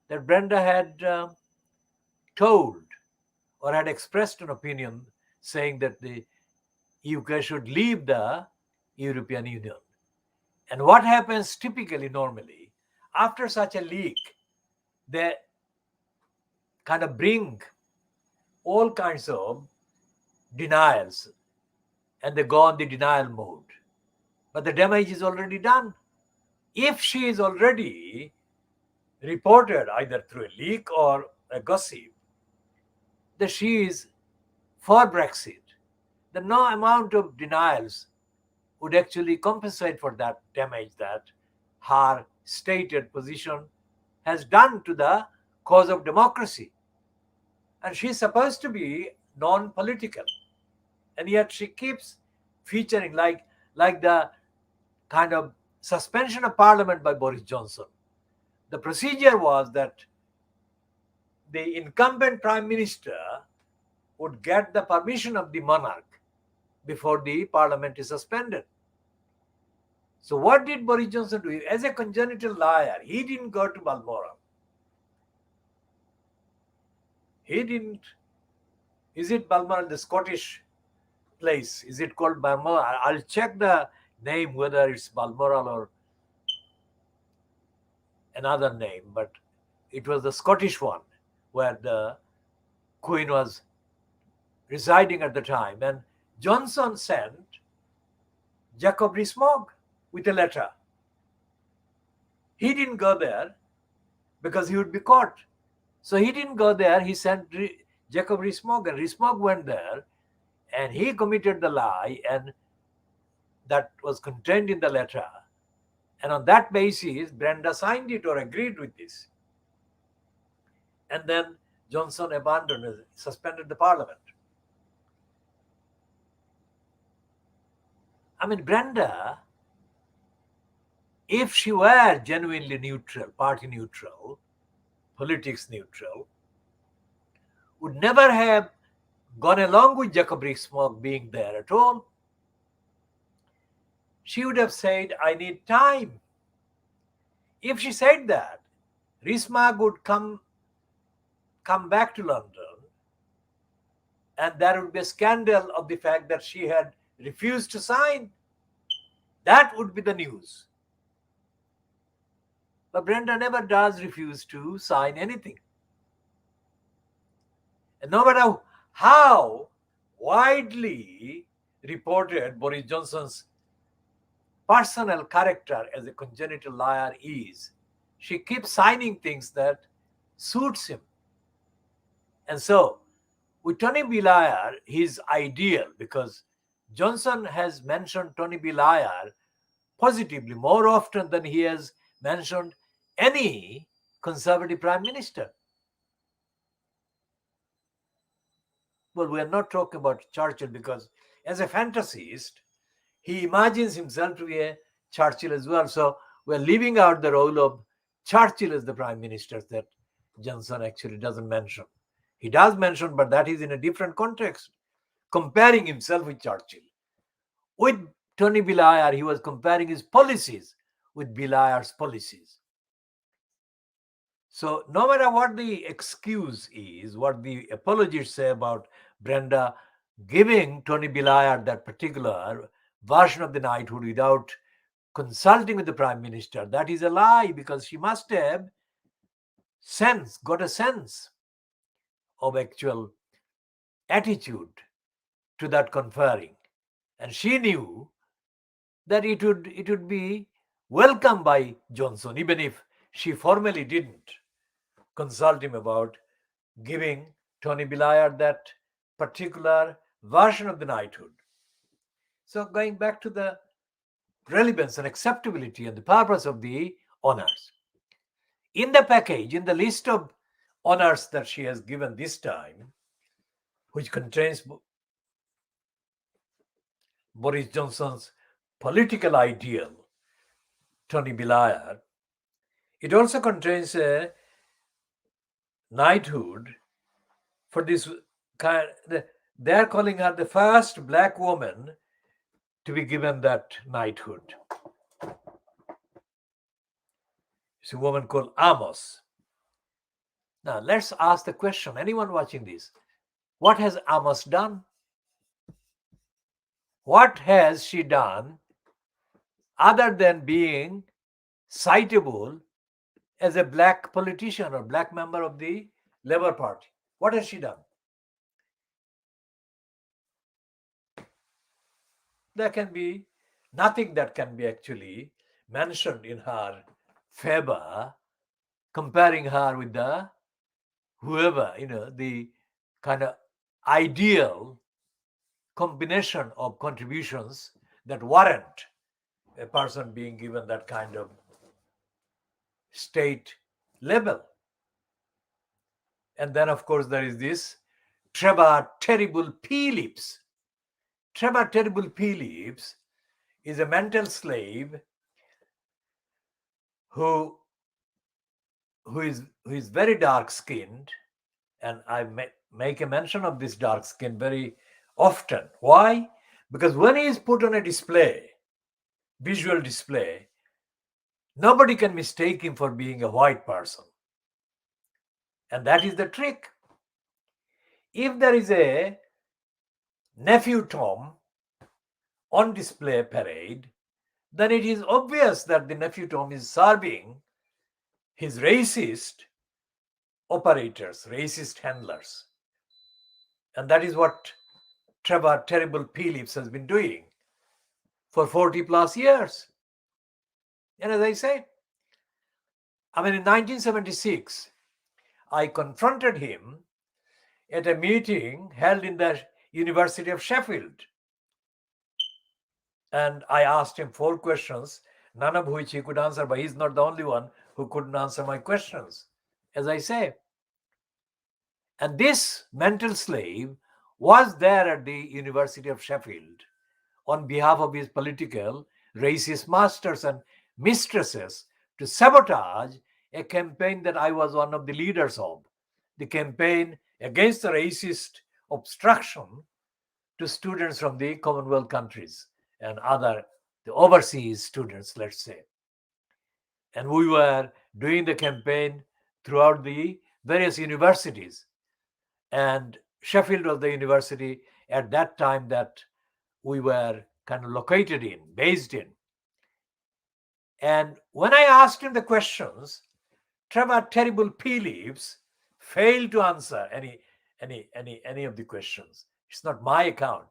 that Brenda had told or had expressed an opinion saying that the UK should leave the European Union. And what happens typically, normally, after such a leak, they kind of bring all kinds of denials and they go on the denial mode. But the damage is already done. If she is already reported either through a leak or a gossip that she is for Brexit, then no amount of denials would actually compensate for that damage that her stated position has done to the cause of democracy. And she's supposed to be non-political. And yet she keeps featuring like the kind of suspension of parliament by Boris Johnson. The procedure was that the incumbent prime minister would get the permission of the monarch before the parliament is suspended. So what did Boris Johnson do? As a congenital liar, he didn't go to Balmoral. He didn't. Is it Balmoral, the Scottish place? Is it called Balmoral? I'll check the name whether it's Balmoral or another name, but it was the Scottish one where the Queen was residing at the time. And Johnson sent Jacob Rees-Mogg with a letter. He didn't go there because he would be caught. So he didn't go there. He sent Jacob Rees-Mogg, and Rees-Mogg went there and he committed the lie, and that was contained in the letter. And on that basis, Brenda signed it or agreed with this. And then Johnson abandoned, suspended the parliament. I mean, Brenda, if she were genuinely neutral, party neutral, politics neutral, would never have gone along with Jacob Rees-Mogg being there at all. She would have said, I need time. If she said that, Rees-Mogg would come back to London, and there would be a scandal of the fact that she had refused to sign. That would be the news. But Brenda never does refuse to sign anything. And no matter how widely reported Boris Johnson's personal character as a congenital liar is, she keeps signing things that suits him. And so, with Tony Blair, he's ideal because Johnson has mentioned Tony Blair positively more often than he has mentioned any Conservative Prime Minister. Well, we are not talking about Churchill because as a fantasist, he imagines himself to be a Churchill as well. So we're leaving out the role of Churchill as the Prime Minister that Johnson actually doesn't mention. He does mention, but that is in a different context, comparing himself with Churchill. With Tony Blair, he was comparing his policies with Blair's policies. So no matter what the excuse is, what the apologists say about Brenda giving Tony Blair that particular version of the knighthood without consulting with the Prime Minister, that is a lie, because she must have got a sense of actual attitude to that conferring. And she knew that it would be welcomed by Johnson, even if she formally didn't consult him about giving Tony Blair that particular version of the knighthood. So going back to the relevance and acceptability and the purpose of the honors. In the package, in the list of honors that she has given this time, which contains Boris Johnson's political ideal, Tony Blair, it also contains a knighthood for this kind. They're calling her the first black woman to be given that knighthood. It's a woman called Amos. Now let's ask the question, anyone watching this, what has Amos done? What has she done other than being citable as a black politician or black member of the Labour Party? What has she done? There can be nothing that can be actually mentioned in her favor, comparing her with the whoever, the kind of ideal combination of contributions that warrant a person being given that kind of state label. And then, of course, there is this Trevor Terrible Phillips. Trevor Terrible Phillips is a mental slave who is very dark-skinned, and I make a mention of this dark skin very often. Why? Because when he is put on a display, visual display, nobody can mistake him for being a white person. And that is the trick. If there is a nephew Tom on display parade, then it is obvious that the nephew Tom is serving his racist operators, racist handlers. And that is what Trevor Terrible Phillips has been doing for 40 plus years. And as I said, in 1976, I confronted him at a meeting held in the University of Sheffield. And I asked him 4 questions, none of which he could answer, but he's not the only one who couldn't answer my questions, as I say. And this mental slave was there at the University of Sheffield on behalf of his political racist masters and mistresses to sabotage a campaign that I was one of the leaders of, the campaign against the racist obstruction to students from the Commonwealth countries and the overseas students, let's say. And we were doing the campaign throughout the various universities. And Sheffield was the university at that time that we were kind of located in, based in. And when I asked him the questions, Trevor Terrible Phillips failed to answer any of the questions. It's not my account.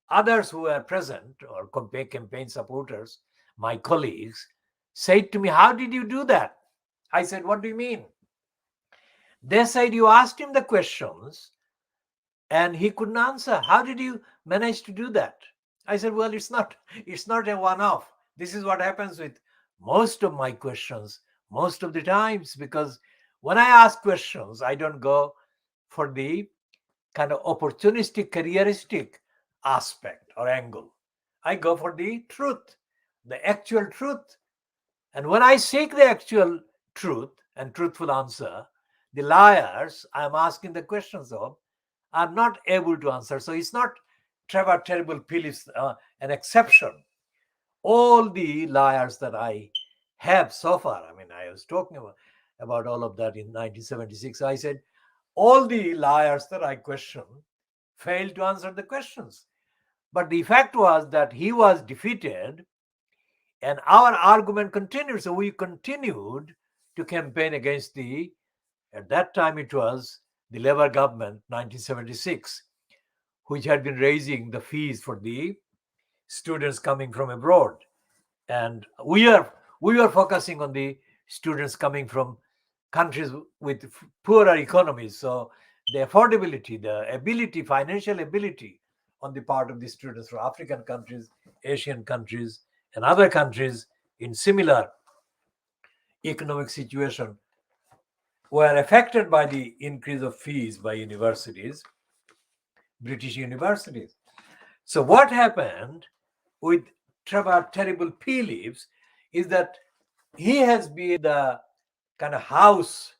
Others who were present, or campaign supporters, my colleagues, said to me, "How did you do that?" I said, "What do you mean?" They said, "You asked him the questions and he couldn't answer. How did you manage to do that?" I said, "Well, it's not a one-off. This is what happens with most of my questions, most of the times, because when I ask questions, I don't go for the kind of opportunistic, careeristic aspect or angle. I go for the truth, the actual truth. And when I seek the actual truth and truthful answer, the liars I'm asking the questions of are not able to answer. So it's not Trevor Terrible Phillips an exception. All the liars that I have so far, I mean, I was talking about all of that in 1976. I said, all the liars that I questioned failed to answer the questions. But the fact was that he was defeated and our argument continued. So we continued to campaign against at that time it was the Labour government, 1976, which had been raising the fees for the students coming from abroad. And we were focusing on the students coming from countries with poorer economies. So the affordability, the ability, financial ability on the part of the students from African countries, Asian countries, and other countries in similar economic situation were affected by the increase of fees by universities, British universities. So what happened with Trevor Terrible Phillips is that he has been the kind of house,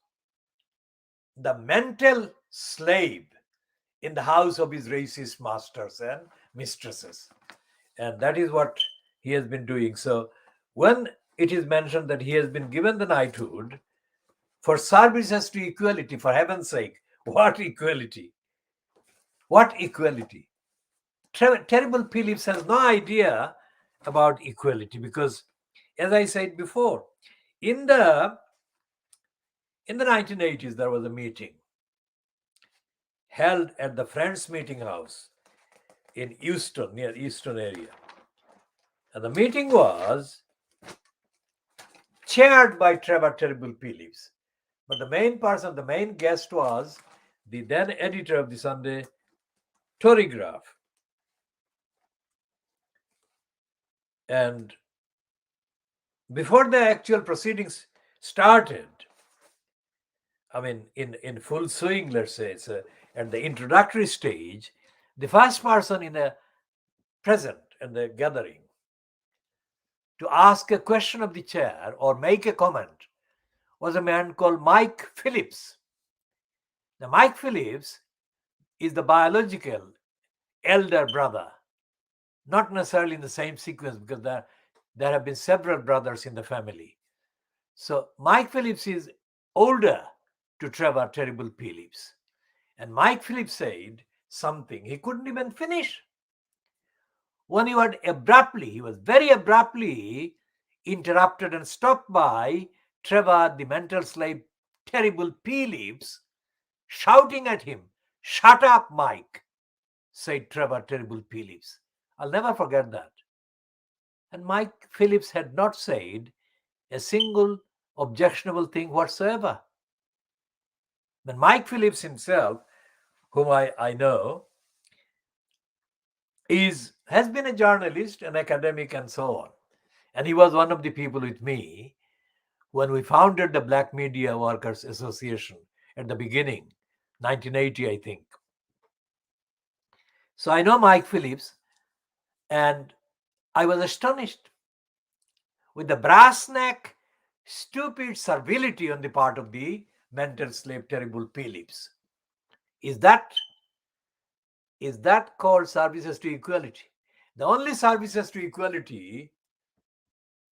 the mental slave in the house of his racist masters and mistresses. And that is what he has been doing. So when it is mentioned that he has been given the knighthood for services to equality, for heaven's sake, what equality? What equality? Terrible Phillips has no idea about equality because, as I said before, in the 1980s there was a meeting held at the Friends Meeting House in Euston, near Euston area, and the meeting was chaired by Trevor Terrible Phillips, but the main person, the main guest was the then editor of the Sunday Torygraph. And before the actual proceedings started, I mean, in full swing, let's say, it's at the introductory stage, the first person in the present in the gathering to ask a question of the chair or make a comment was a man called Mike Phillips. Now, Mike Phillips is the biological elder brother, not necessarily in the same sequence because there have been several brothers in the family. So Mike Phillips is older to Trevor Terrible Phillips. And Mike Phillips said something he couldn't even finish. When he was very abruptly interrupted and stopped by Trevor, the mental slave, Terrible Phillips, shouting at him, "Shut up, Mike," said Trevor Terrible Phillips. I'll never forget that. And Mike Phillips had not said a single objectionable thing whatsoever. Then Mike Phillips himself, whom I know, has been a journalist, an academic, and so on. And he was one of the people with me when we founded the Black Media Workers Association at the beginning, 1980, I think. So I know Mike Phillips, and I was astonished with the brass neck, stupid servility on the part of the mental slave Terrible Phillips. Is that called services to equality? The only services to equality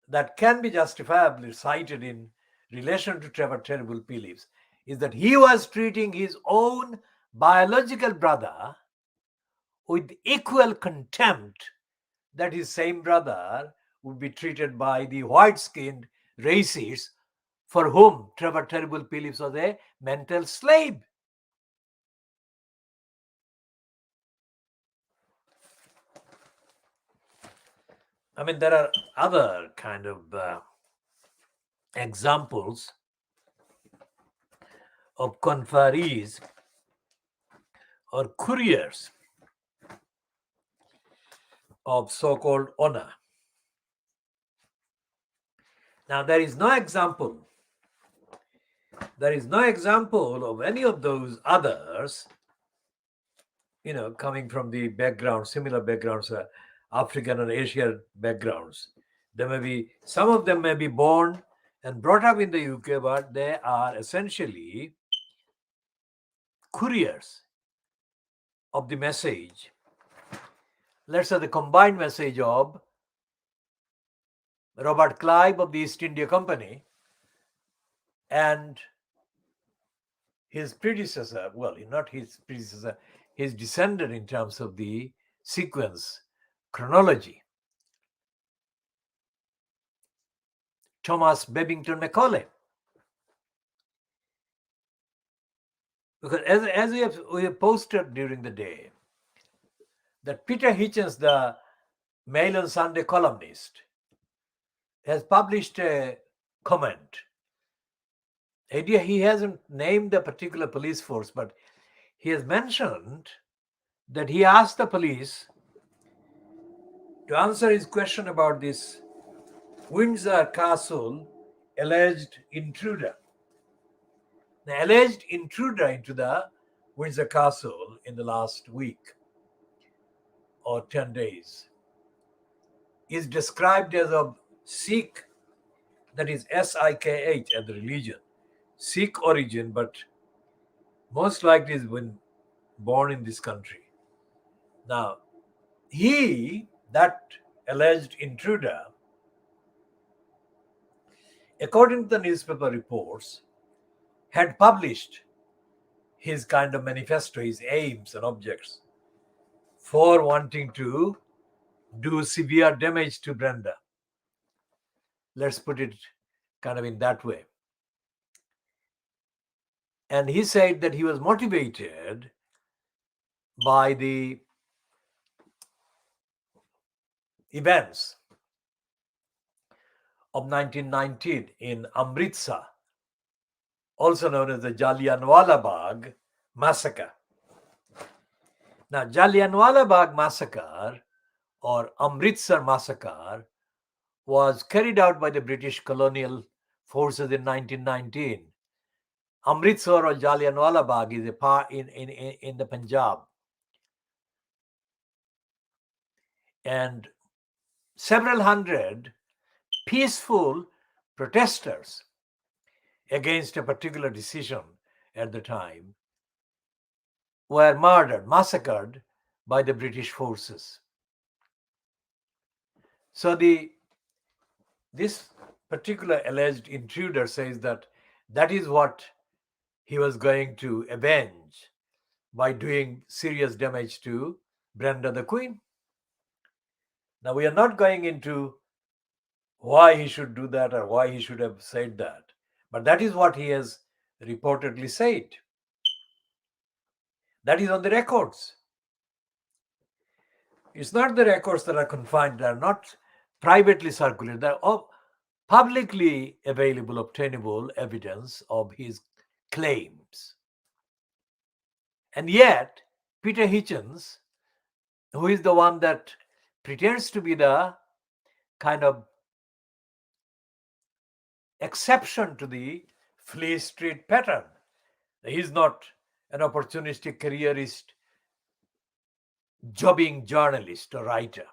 that can be justifiably cited in relation to Trevor Terrible Phillips is that he was treating his own biological brother with equal contempt that his same brother would be treated by the white-skinned racists for whom Trevor Terrible Phillips was a mental slave. I mean, there are other kind of examples of conferees or couriers of so-called honor. Now, there is no example of any of those others, coming from the background, similar backgrounds, African or Asian backgrounds. Some of them may be born and brought up in the UK, but they are essentially couriers of the message. Let's say the combined message of Robert Clive of the East India Company and his predecessor, well, not his predecessor, his descendant in terms of the sequence, chronology, Thomas Babington Macaulay. Because as we have posted during the day, that Peter Hitchens, the Mail on Sunday columnist, has published a comment. He hasn't named a particular police force, but he has mentioned that he asked the police to answer his question about this Windsor Castle alleged intruder. The alleged intruder into the Windsor Castle in the last week or 10 days is described as of Sikh, that is Sikh as the religion, Sikh origin, but most likely is when born in this country. Now, that alleged intruder, according to the newspaper reports, had published his kind of manifesto, his aims and objects for wanting to do severe damage to Brenda. Let's put it kind of in that way. And he said that he was motivated by the events of 1919 in Amritsar, also known as the Jallianwala Bagh massacre. Now, Jallianwala Bagh massacre or Amritsar massacre was carried out by the British colonial forces in 1919. Amritsar or Jallianwala Bagh is a part in the Punjab. And several hundred peaceful protesters against a particular decision at the time were massacred by the British forces. So this particular alleged intruder says that is what he was going to avenge by doing serious damage to Brenda the Queen. Now, we are not going into why he should do that or why he should have said that, but that is what he has reportedly said. That is on the records. It's not the records that are confined, they are not privately circulated, they are all publicly available, obtainable evidence of his claims. And yet, Peter Hitchens, who is the one that pretends to be the kind of exception to the Fleet Street pattern, he's not an opportunistic careerist, jobbing journalist or writer.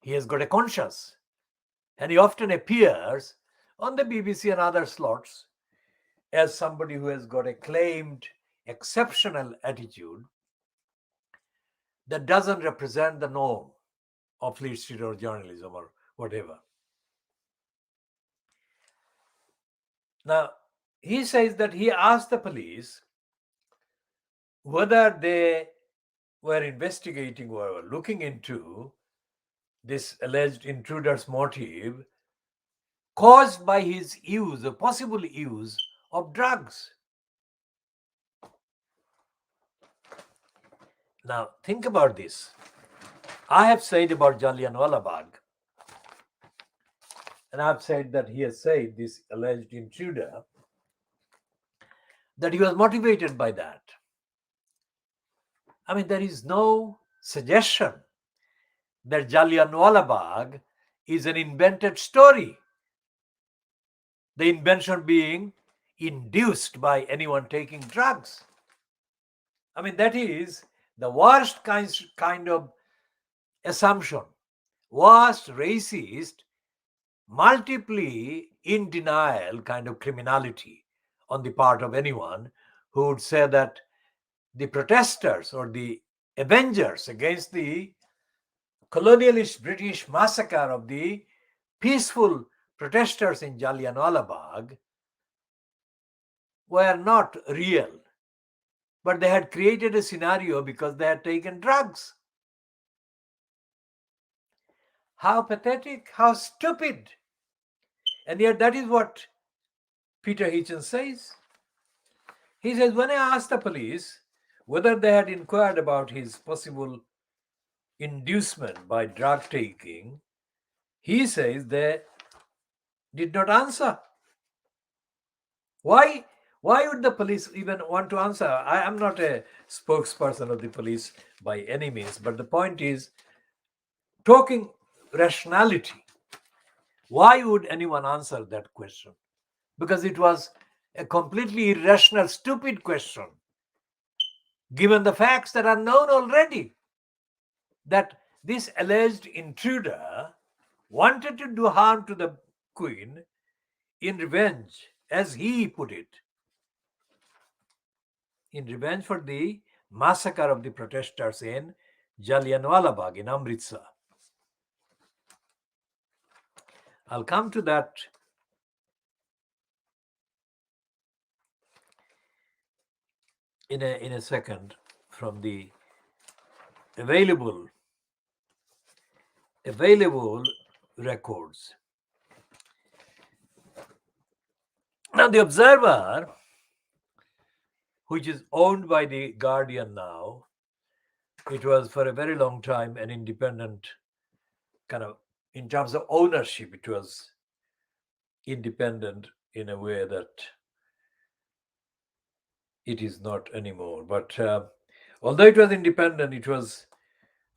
He has got a conscience, and he often appears on the BBC and other slots as somebody who has got a claimed exceptional attitude that doesn't represent the norm of Fleet Street or journalism or whatever. Now, he says that he asked the police whether they were investigating or looking into this alleged intruder's motive caused by his use, or possible use, of drugs. Now, think about this. I have said about Jallianwala Bagh, and I've said that he has said, this alleged intruder, that he was motivated by that. I mean, there is no suggestion that Jallianwala Bagh is an invented story. the invention being induced by anyone taking drugs. I mean, that is the worst kind of assumption, worst racist, multiply in denial kind of criminality on the part of anyone who would say that the protesters or the avengers against the colonialist British massacre of the peaceful protesters in Jallianwala Bagh were not real, but they had created a scenario because they had taken drugs. How pathetic, how stupid. And yet that is what Peter Hitchens says. He says, when I asked the police whether they had inquired about his possible inducement by drug taking, he says they did not answer. Why would the police even want to answer? I am not a spokesperson of the police by any means, but the point is, talking rationality, why would anyone answer that question? Because it was a completely irrational, stupid question, given the facts that are known already, that this alleged intruder wanted to do harm to the Queen in revenge, as he put it, in revenge for the massacre of the protesters in Jallianwala Bagh in Amritsar. I'll come to that in a second from the available records. Now, the Observer, which is owned by the Guardian now, it was for a very long time an independent kind of, in terms of ownership, it was independent in a way that it is not anymore. But although it was independent, it was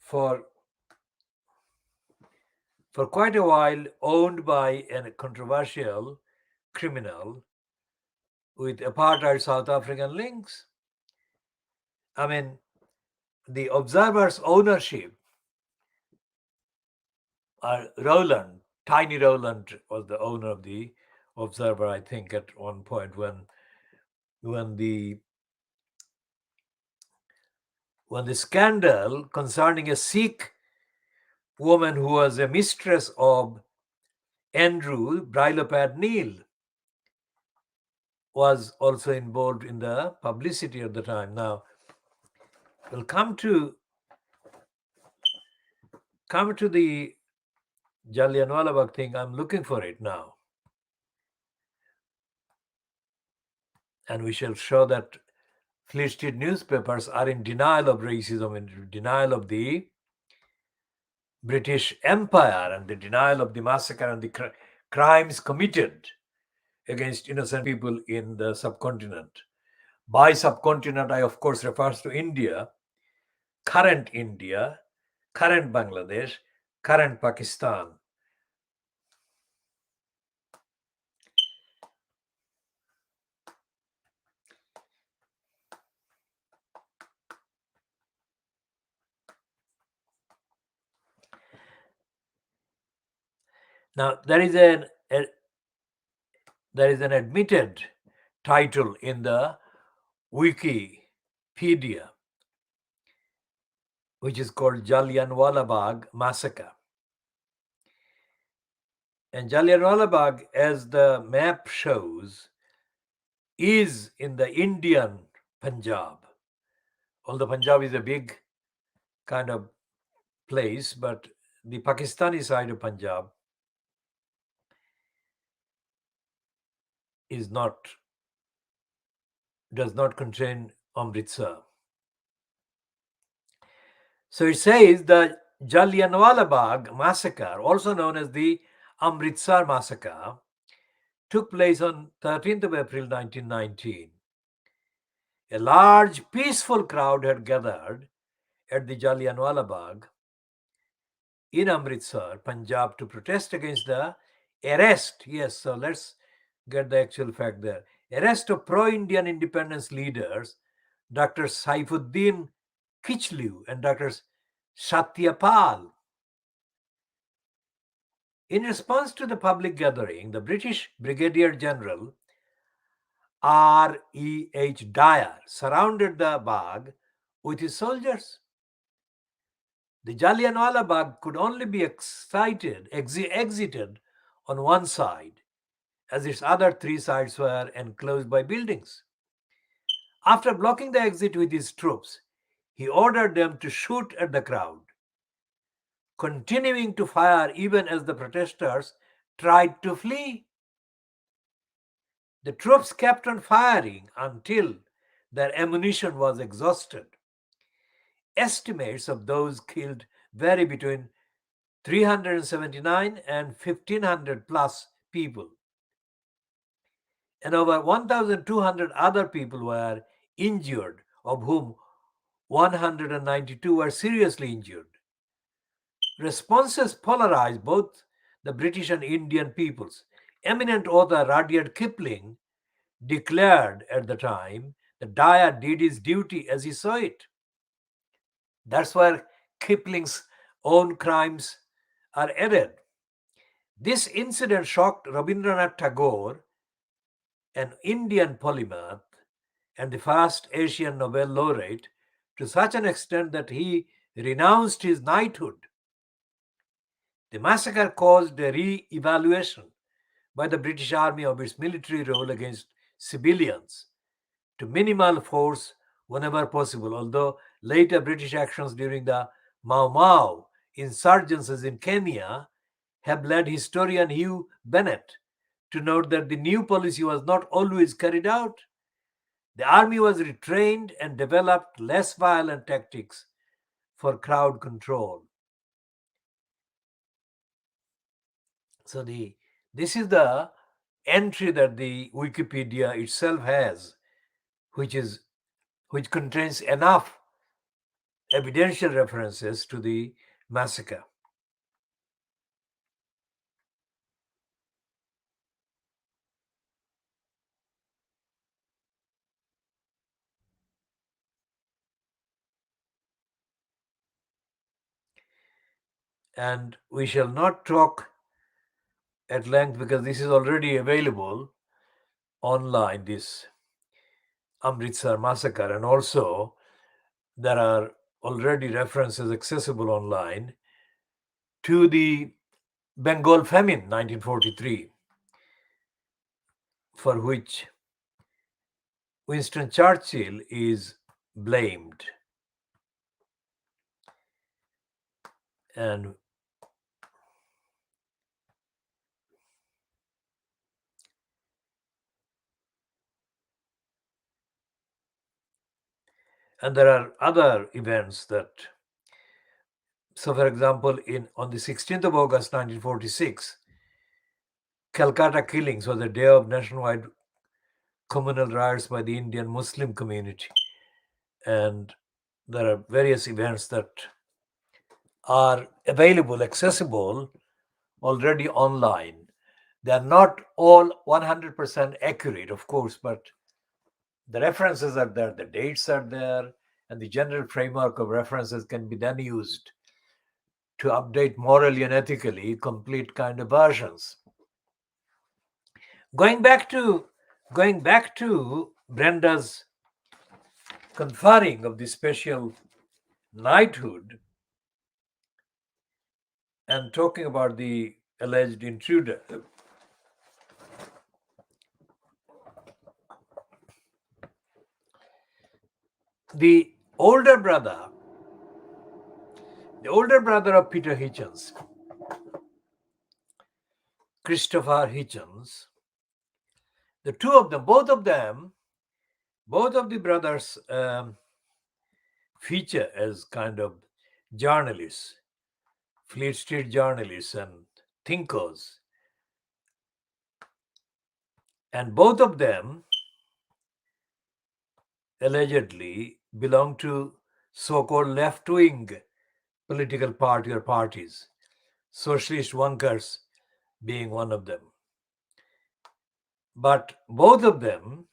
for quite a while owned by a controversial criminal with apartheid South African links. I mean, the Observer's ownership, Rowland, Tiny Rowland was the owner of the Observer, I think, at one point when the scandal concerning a Sikh woman who was a mistress of Andrew Brilopad Neil was also involved in the publicity at the time. Now, we'll come to the Jallianwala Bagh thing. I'm looking for it now. And we shall show that Fleet Street newspapers are in denial of racism, in denial of the British Empire, and the denial of the massacre and the crimes committed against innocent people in the subcontinent. By subcontinent, I of course refers to India, current Bangladesh, current Pakistan. Now, there is an admitted title in the Wikipedia, which is called Jallianwala Bagh Massacre. And Jallianwala Bagh, as the map shows, is in the Indian Punjab. Although Punjab is a big kind of place, but the Pakistani side of Punjab does not contain Amritsar. So it says the Jallianwala Bagh massacre, also known as the Amritsar massacre, took place on 13th of April 1919. A large peaceful crowd had gathered at the Jallianwala Bagh in Amritsar, Punjab, to protest against the arrest. Yes, so let's get the actual fact there. Arrest of pro-Indian independence leaders, Dr. Saifuddin Kichlew and Dr. Satyapal. In response to the public gathering, the British Brigadier General R.E.H. Dyer surrounded the Bagh with his soldiers. The Jallianwala Bagh could only be exited on one side, as its other three sides were enclosed by buildings. After blocking the exit with his troops, he ordered them to shoot at the crowd, continuing to fire even as the protesters tried to flee. The troops kept on firing until their ammunition was exhausted. Estimates of those killed vary between 379 and 1500 plus people, and over 1200 other people were injured, of whom 192 were seriously injured. Responses polarized both the British and Indian peoples. Eminent author Rudyard Kipling declared at the time that Dyer did his duty as he saw it. That's where Kipling's own crimes are added. This incident shocked Rabindranath Tagore, an Indian polymath and the first Asian Nobel laureate, to such an extent that he renounced his knighthood. The massacre caused a re-evaluation by the British Army of its military role against civilians to minimal force whenever possible, although later British actions during the Mau Mau insurgencies in Kenya have led historian Hugh Bennett to note that the new policy was not always carried out. The army was retrained and developed less violent tactics for crowd control. So this is the entry that the Wikipedia itself has, which contains enough evidential references to the massacre. And we shall not talk at length because this is already available online, this Amritsar massacre, and also there are already references accessible online to the Bengal famine 1943, for which Winston Churchill is blamed. And there are other events that, so for example, on the 16th of August 1946, Calcutta killings was a day of nationwide communal riots by the Indian Muslim community. And there are various events that are available, accessible already online. They are not all 100% accurate, of course, but the references are there, the dates are there, and the general framework of references can be then used to update morally and ethically complete kind of versions. Going back to Brenda's conferring of the special knighthood and talking about the alleged intruder, the older brother of Peter Hitchens, Christopher Hitchens, the two of them, both of the brothers feature as kind of journalists, Fleet Street journalists and thinkers. And both of them allegedly belong to so-called left-wing political party or parties, socialist workers being one of them. But both of them,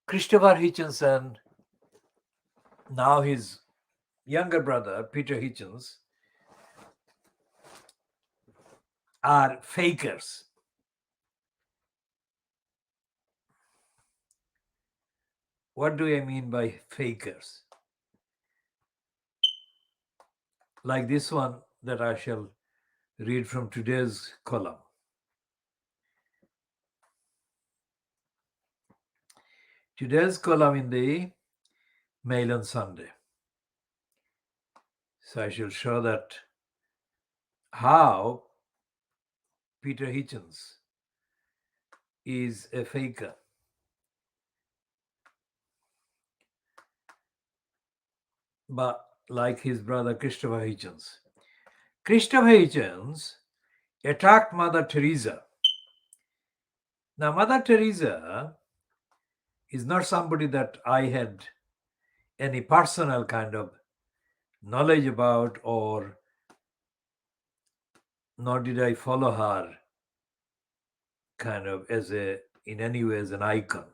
Christopher Hitchens and now his younger brother, Peter Hitchens, are fakers. What do I mean by fakers? Like this one that I shall read from today's column. Today's column in the Mail on Sunday. So I shall show that how Peter Hitchens is a faker. But like his brother Christopher Hitchens. Christopher Hitchens attacked Mother Teresa. Now, Mother Teresa is not somebody that I had any personal kind of knowledge about, or nor did I follow her kind of in any way as an icon.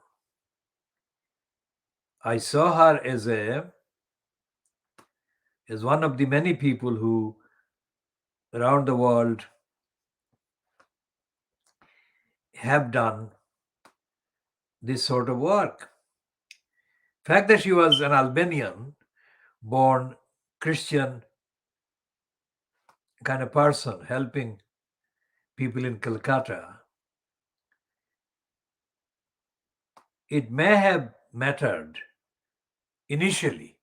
I saw her as one of the many people who around the world have done this sort of work. Fact that she was an Albanian born Christian kind of person helping people in Calcutta, it may have mattered initially,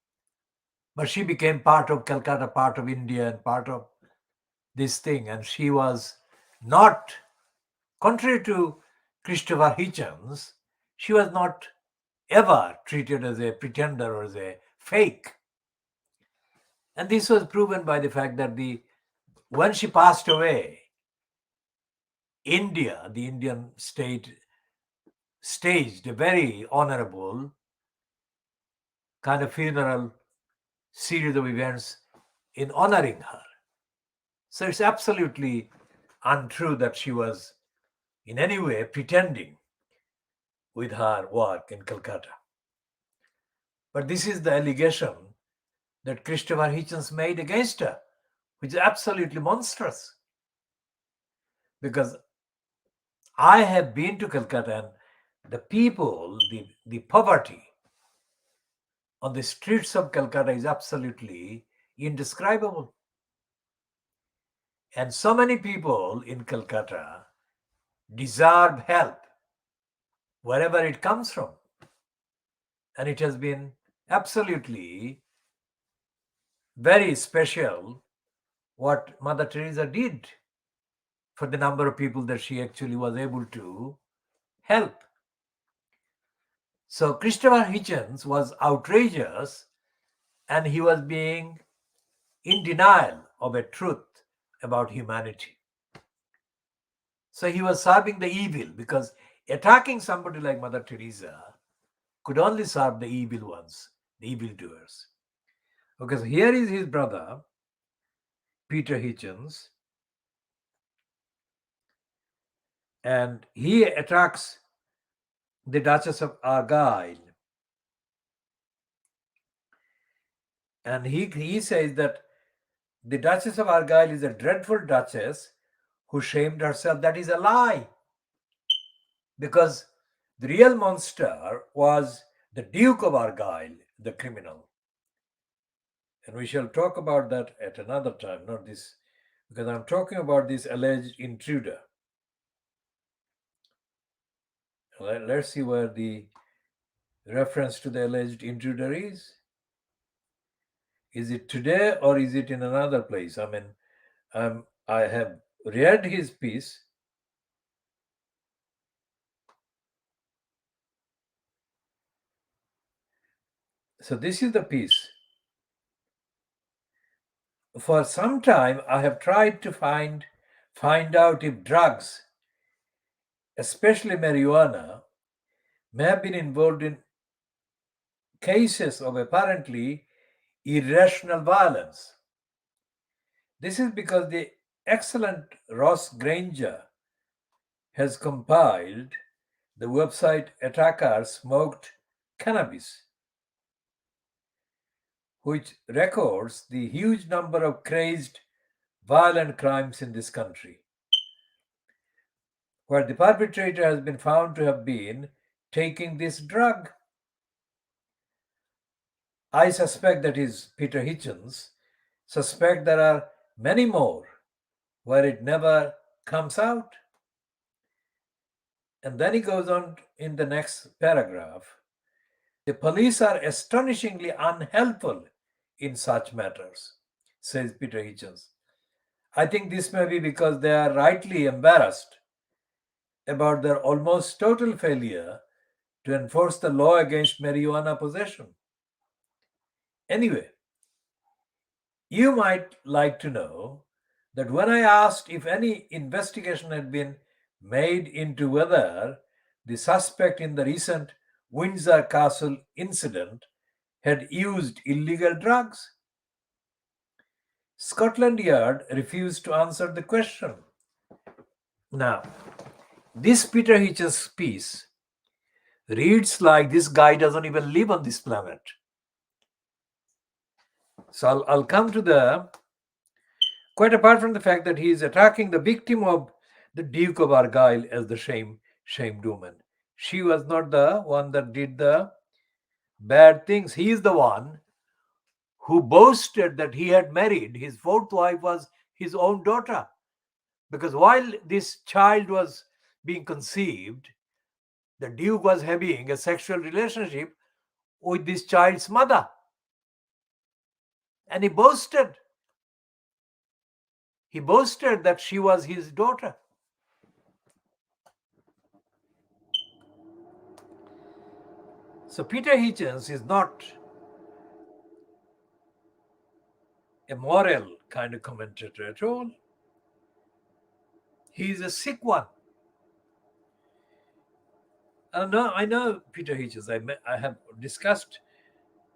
but she became part of Calcutta, part of India, and part of this thing. And she was not, contrary to Christopher Hitchens, she was not ever treated as a pretender or as a fake. And this was proven by the fact that when she passed away, India, the Indian state, staged a very honorable kind of funeral series of events in honoring her. So it's absolutely untrue that she was in any way pretending with her work in Calcutta. But this is the allegation that Christopher Hitchens made against her, which is absolutely monstrous. Because I have been to Calcutta, and the people, the poverty on the streets of Calcutta is absolutely indescribable. And so many people in Calcutta deserve help wherever it comes from. And it has been absolutely very special what Mother Teresa did for the number of people that she actually was able to help. So Christopher Hitchens was outrageous, and he was being in denial of a truth about humanity. So he was serving the evil, because attacking somebody like Mother Teresa could only serve the evil ones, the evildoers. Okay, so here is his brother, Peter Hitchens, and he attacks the Duchess of Argyll. And he says that the Duchess of Argyll is a dreadful duchess who shamed herself. That is a lie. Because the real monster was the Duke of Argyll, the criminal. And we shall talk about that at another time, not this, because I'm talking about this alleged intruder. Let's see where the reference to the alleged intruder is. Is it today or is it in another place? I mean, I have read his piece. So this is the piece. For some time, I have tried to find out if drugs, especially marijuana, may have been involved in cases of apparently irrational violence. This is because the excellent Ross Granger has compiled the website Attacker Smoked Cannabis, which records the huge number of crazed, violent crimes in this country, where the perpetrator has been found to have been taking this drug. I suspect that is Peter Hitchens. Suspect there are many more where it never comes out. And then he goes on in the next paragraph. The police are astonishingly unhelpful in such matters, says Peter Hitchens. I think this may be because they are rightly embarrassed about their almost total failure to enforce the law against marijuana possession. Anyway, you might like to know that when I asked if any investigation had been made into whether the suspect in the recent Windsor Castle incident had used illegal drugs, Scotland Yard refused to answer the question. Now, this Peter Hitchens piece reads like this guy doesn't even live on this planet. So I'll come to the, quite apart from the fact that he is attacking the victim of the Duke of Argyll as the shamed woman. She was not the one that did the bad things. He is the one who boasted that he had married. His fourth wife was his own daughter. Because while this child was being conceived, the Duke was having a sexual relationship with this child's mother. And he boasted that she was his daughter. So Peter Hitchens is not a moral kind of commentator at all. He is a sick one. I know Peter Hitchens. I have discussed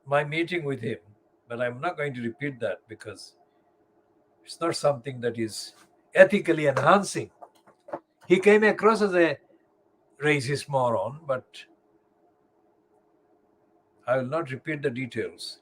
my meeting with him, but I'm not going to repeat that because it's not something that is ethically enhancing. He came across as a racist moron, but I will not repeat the details.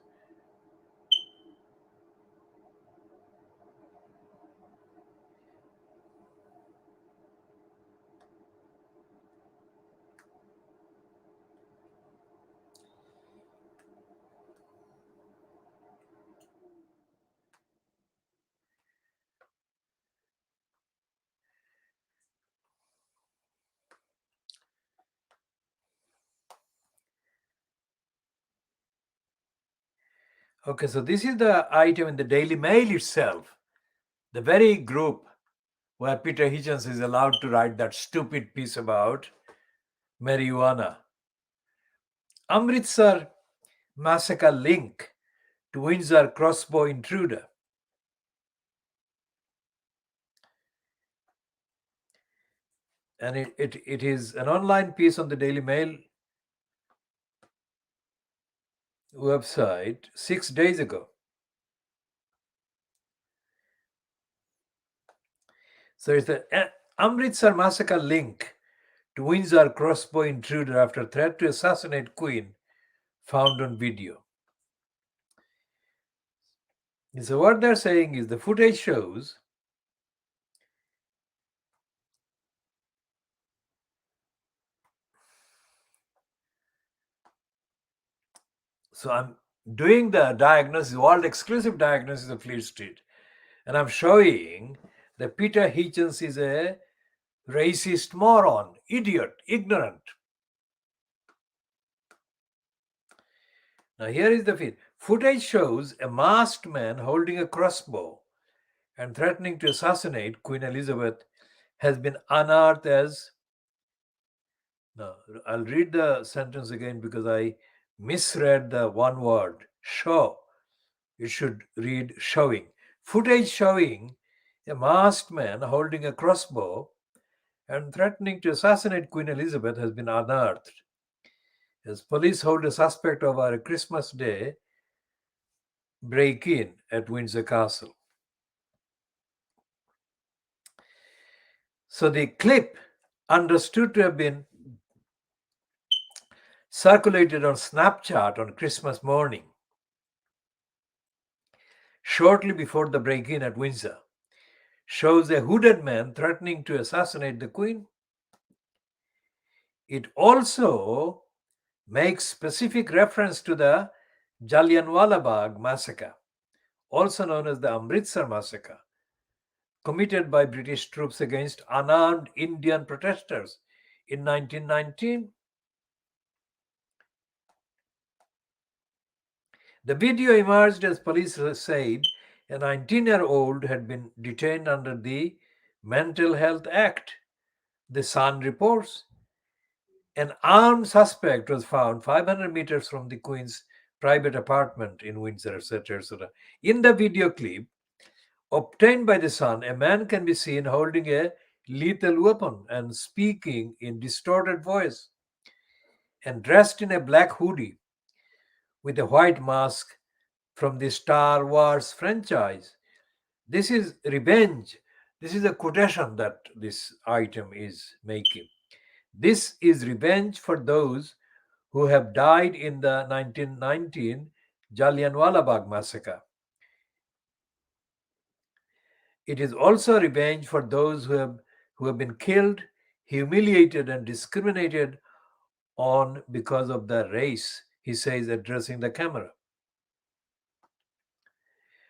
Okay, so this is the item in the Daily Mail itself, the very group where Peter Hitchens is allowed to write that stupid piece about marijuana. Amritsar massacre link to Windsor crossbow intruder. And it is an online piece on the Daily Mail website 6 days ago. So it's the Amritsar massacre link to Windsor crossbow intruder after threat to assassinate Queen found on video. So what they're saying is the footage shows so I'm doing the diagnosis, world exclusive diagnosis of Fleet Street, and I'm showing that Peter Hitchens is a racist moron, idiot, ignorant. Now here is the feed. Footage shows a masked man holding a crossbow and threatening to assassinate Queen Elizabeth has been unearthed as... Now, I'll read the sentence again because I misread the one word, show. It should read showing. Footage showing a masked man holding a crossbow and threatening to assassinate Queen Elizabeth has been unearthed as police hold a suspect over a Christmas Day break-in at Windsor Castle. So the clip understood to have been circulated on Snapchat on Christmas morning, shortly before the break-in at Windsor, shows a hooded man threatening to assassinate the Queen. It also makes specific reference to the Jallianwala Bagh massacre, also known as the Amritsar massacre, committed by British troops against unarmed Indian protesters in 1919. The video emerged as police said a 19-year-old had been detained under the Mental Health Act. The Sun reports an armed suspect was found 500 meters from the Queen's private apartment in Windsor, etc. etc. In the video clip obtained by the Sun, a man can be seen holding a lethal weapon and speaking in distorted voice and dressed in a black hoodie with a white mask from the Star Wars franchise. This is revenge. This is a quotation that this item is making. This is revenge for those who have died in the 1919 Jallianwala Bagh massacre. It is also revenge for those who have been killed, humiliated, and discriminated on because of their race, he says, addressing the camera.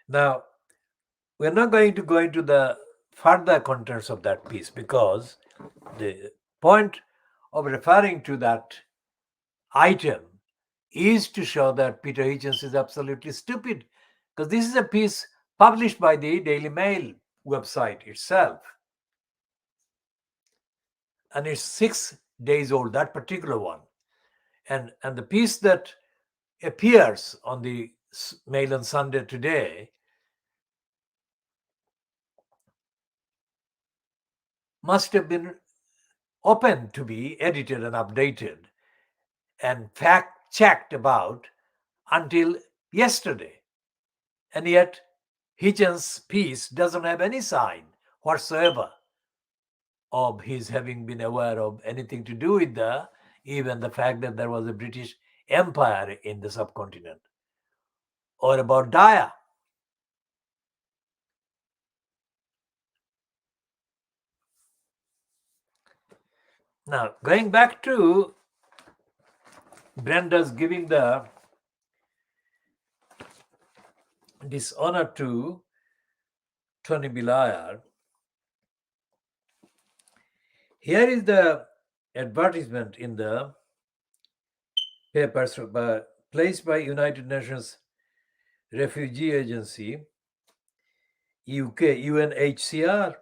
Now, we're not going to go into the further contents of that piece because the point of referring to that item is to show that Peter Hitchens is absolutely stupid, because this is a piece published by the Daily Mail website itself. And it's 6 days old, that particular one. And the piece that appears on the Mail on Sunday today must have been open to be edited and updated and fact checked about until yesterday. And yet, Hitchens' piece doesn't have any sign whatsoever of his having been aware of anything to do with even the fact that there was a British Empire in the subcontinent, or about Dyer. Now, going back to Brenda's giving the dishonor to Tony Liar, here is the advertisement in the papers placed by United Nations Refugee Agency, UK, UNHCR.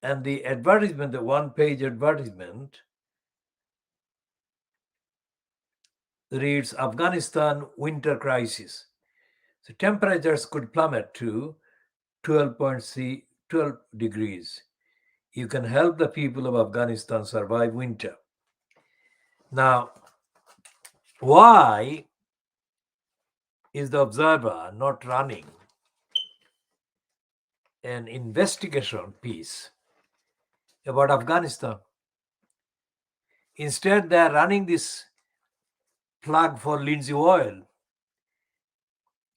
And the advertisement, the one-page advertisement, reads Afghanistan winter crisis. So temperatures could plummet to 12 degrees. You can help the people of Afghanistan survive winter. Now, why is the Observer not running an investigation piece about Afghanistan? Instead, they are running this plug for Lindsay Oil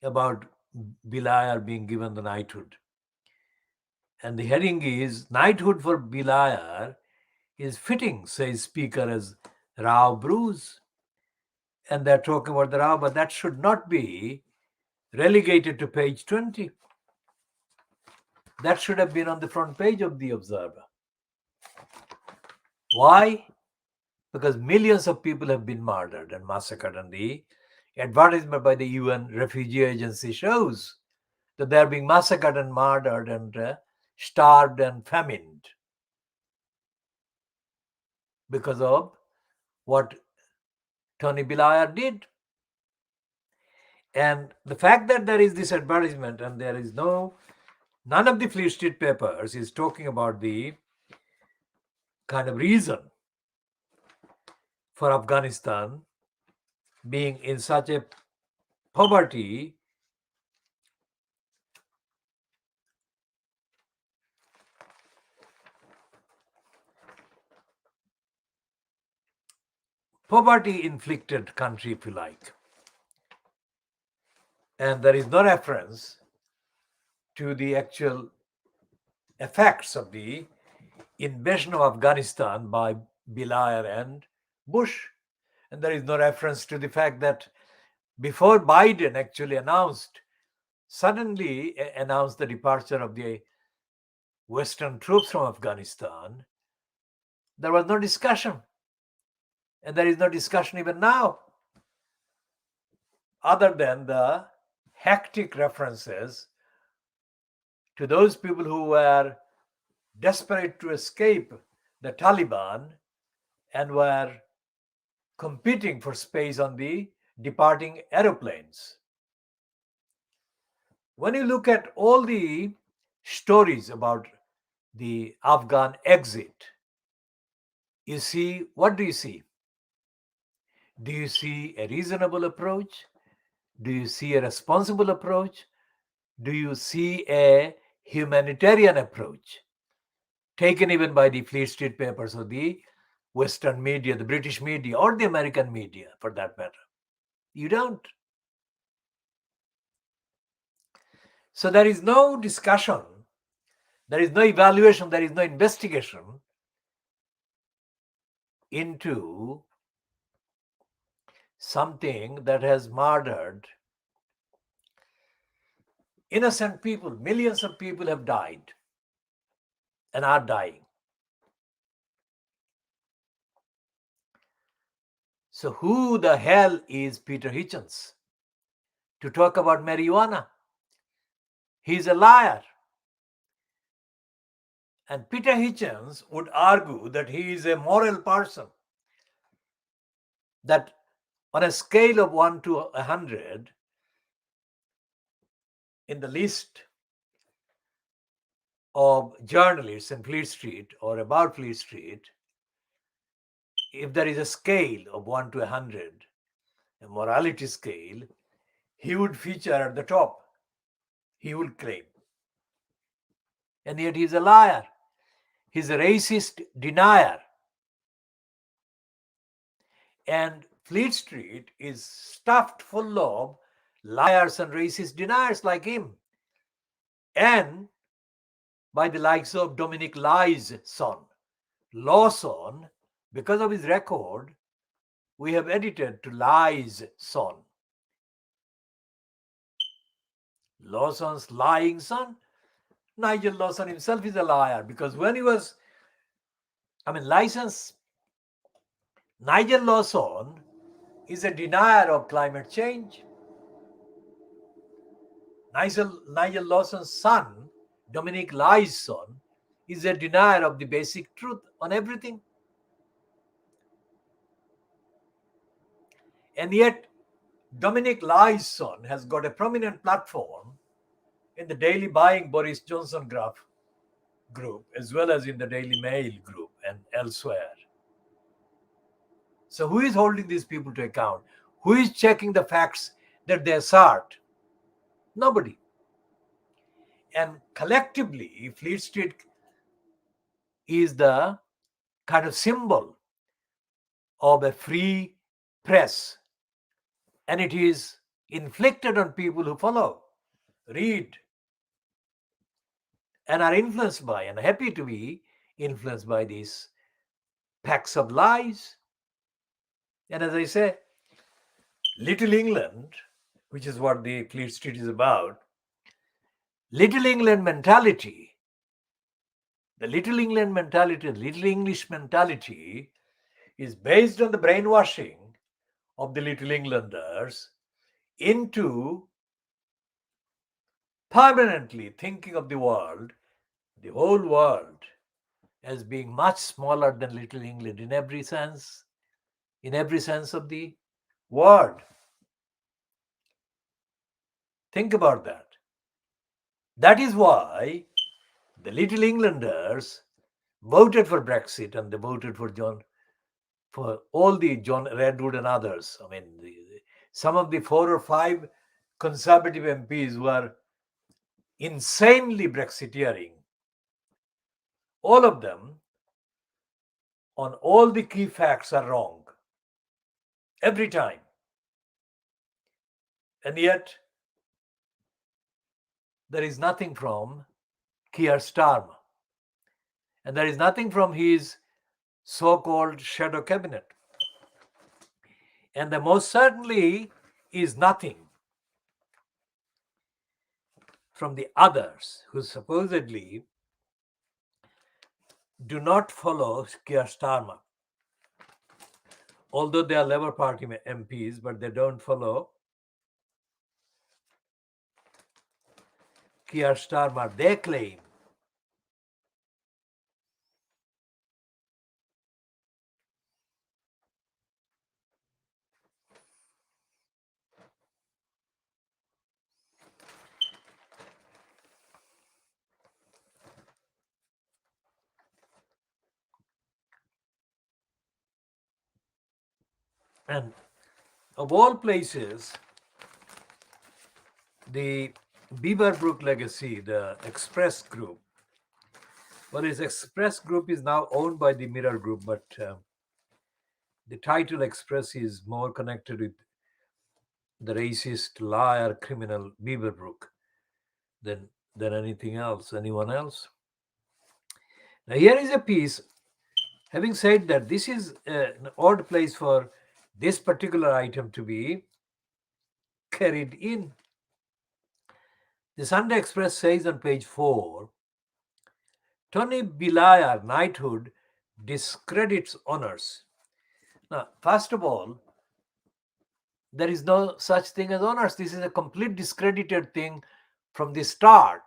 about Liar being given the knighthood. And the heading is Knighthood for Liar is fitting, says Speaker, as Rao Bruce. And they're talking about the Rao, but that should not be relegated to page 20. That should have been on the front page of the Observer. Why? Because millions of people have been murdered and massacred, and the advertisement by the UN Refugee Agency shows that they are being massacred and murdered and starved and famined because of what Tony Liar did. And the fact that there is this advertisement and there is none of the Fleet Street papers is talking about the kind of reason for Afghanistan being in such a poverty poverty-inflicted country, if you like. And there is no reference to the actual effects of the invasion of Afghanistan by Blair and Bush. And there is no reference to the fact that before Biden actually suddenly announced the departure of the Western troops from Afghanistan, there was no discussion. And there is no discussion even now, other than the hectic references to those people who were desperate to escape the Taliban and were competing for space on the departing aeroplanes. When you look at all the stories about the Afghan exit, you see, what do you see? Do you see a reasonable approach? Do you see a responsible approach? Do you see a humanitarian approach taken even by the Fleet Street papers or the Western media, the British media, or the American media for that matter? You don't. So there is no discussion, there is no evaluation, there is no investigation into something that has murdered innocent people. Millions of people have died and are dying. So who the hell is Peter Hitchens to talk about marijuana? He's a liar. And Peter Hitchens would argue that he is a moral person, that on a scale of 1 to 100, in the list of journalists in Fleet Street or about Fleet Street, if there is a scale of 1 to 100, a morality scale, he would feature at the top, he would claim. And yet he's a liar. He's a racist denier. And Fleet Street is stuffed full of liars and racist deniers like him. And by the likes of Dominic Law's son, Lawson, because of his record, we have edited to Law's son. Lawson's lying son. Nigel Lawson himself is a liar, because when he was, licensed, Nigel Lawson is a denier of climate change. Nigel Lawson's son, Dominic Law's son, is a denier of the basic truth on everything. And yet, Dominic Law's son has got a prominent platform in the Daily Buying Boris Johnson group, as well as in the Daily Mail group and elsewhere. So who is holding these people to account? Who is checking the facts that they assert? Nobody. And collectively, Fleet Street is the kind of symbol of a free press. And it is inflicted on people who follow, read, and are influenced by, and happy to be influenced by these packs of lies. And as I say, Little England, which is what the Fleet Street is about, Little England mentality, the Little England mentality, the Little English mentality is based on the brainwashing of the Little Englanders into permanently thinking of the whole world, as being much smaller than Little England in every sense of the word. Think about that. That is why the Little Englanders voted for Brexit, and they voted for all the John Redwood and others. Some of the 4 or 5 Conservative MPs were insanely Brexiteering. All of them on all the key facts are wrong. every time. And yet, there is nothing from Keir Starmer. And there is nothing from his so-called shadow cabinet. And there most certainly is nothing from the others who supposedly do not follow Keir Starmer. Although they are Labour Party MPs, but they don't follow Keir Starmer. They claim and of all places, the Beaverbrook legacy, the Express Group. Well, his Express Group is now owned by the Mirror Group, but the title Express is more connected with the racist, liar, criminal Beaverbrook than anything else, anyone else. Now, here is a piece. Having said that, this is an odd place for this particular item to be carried in. The Sunday Express says on page 4, Tony Blair knighthood discredits honors. Now, first of all, there is no such thing as honors. This is a complete discredited thing from the start.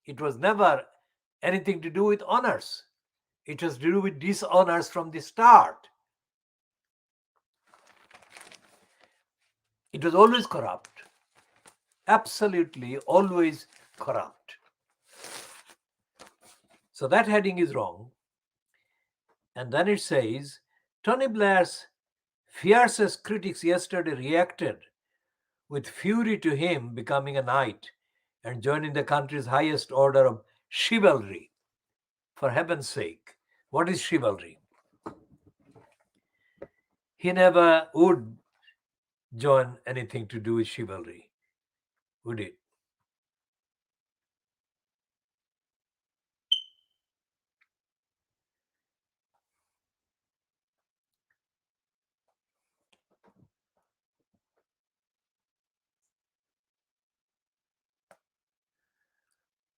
It was never anything to do with honors. It was to do with dishonors from the start. It was always corrupt. Absolutely always corrupt. So that heading is wrong. And then it says, Tony Blair's fiercest critics yesterday reacted with fury to him becoming a knight and joining the country's highest order of chivalry. For heaven's sake, what is chivalry? He never would join anything to do with chivalry, would he?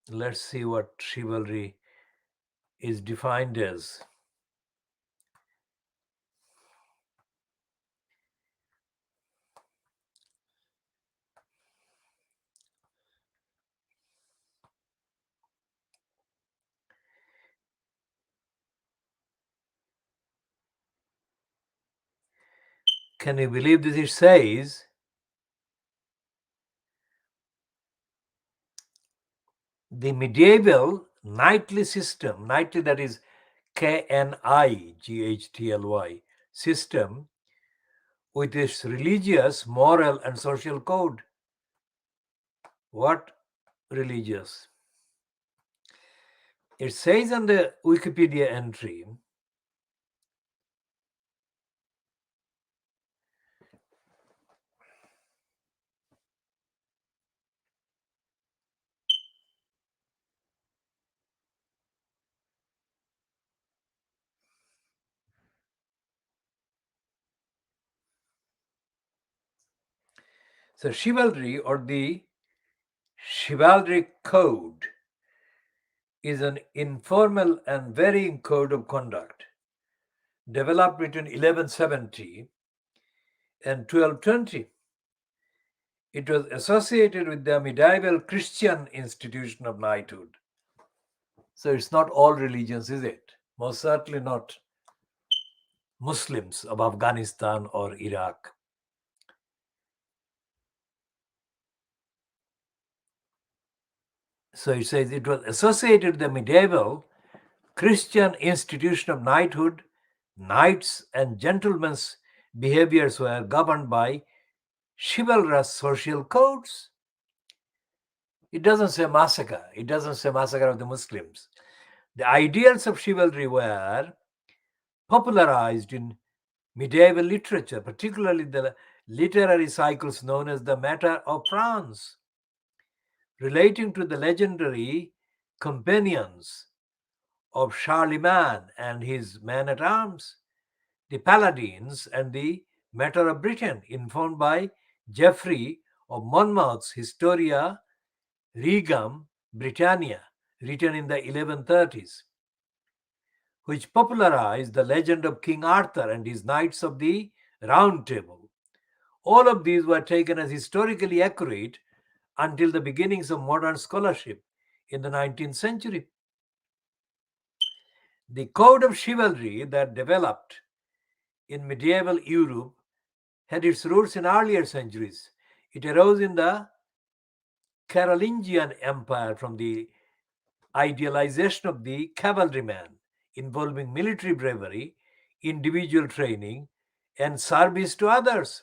Let's see what chivalry is defined as. Can you believe this? It says, the medieval knightly system, knightly that is KNIGHTLY system, with its religious, moral, and social code. What religious? It says on the Wikipedia entry, so chivalry or the chivalric code is an informal and varying code of conduct developed between 1170 and 1220. It was associated with the medieval Christian institution of knighthood. So it's not all religions, is it? Most certainly not Muslims of Afghanistan or Iraq. So it says it was associated with the medieval Christian institution of knighthood. Knights and gentlemen's behaviors were governed by chivalrous social codes. It doesn't say massacre. It doesn't say massacre of the Muslims. The ideals of chivalry were popularized in medieval literature, particularly the literary cycles known as the Matter of France, relating to the legendary companions of Charlemagne and his men-at-arms, the Paladins, and the Matter of Britain, informed by Geoffrey of Monmouth's Historia Regum Britannia, written in the 1130s, which popularized the legend of King Arthur and his Knights of the Round Table. All of these were taken as historically accurate until the beginnings of modern scholarship in the 19th century. The code of chivalry that developed in medieval Europe had its roots in earlier centuries. It arose in the Carolingian Empire from the idealization of the cavalryman, involving military bravery, individual training, and service to others,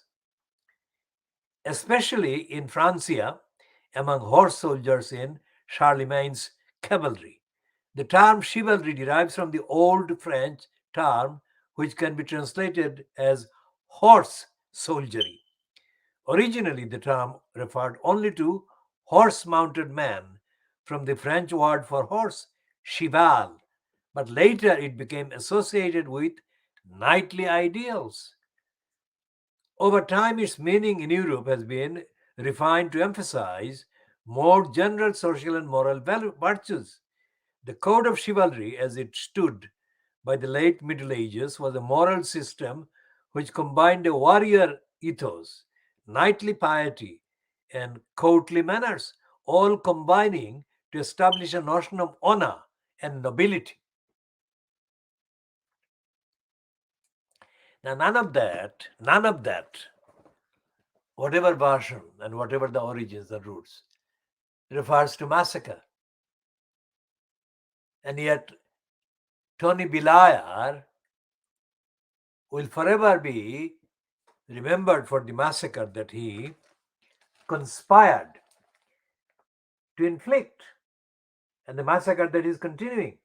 especially in Francia among horse soldiers in Charlemagne's cavalry. The term chivalry derives from the Old French term, which can be translated as horse soldiery. Originally, the term referred only to horse mounted man, from the French word for horse, cheval, but later it became associated with knightly ideals. Over time, its meaning in Europe has been refined to emphasize more general social and moral virtues. The code of chivalry, as it stood by the late Middle Ages, was a moral system which combined a warrior ethos, knightly piety, and courtly manners, all combining to establish a notion of honor and nobility. Now, none of that, whatever version and whatever the origins and roots, refers to massacre. And yet, Tony Blair will forever be remembered for the massacre that he conspired to inflict and the massacre that is continuing.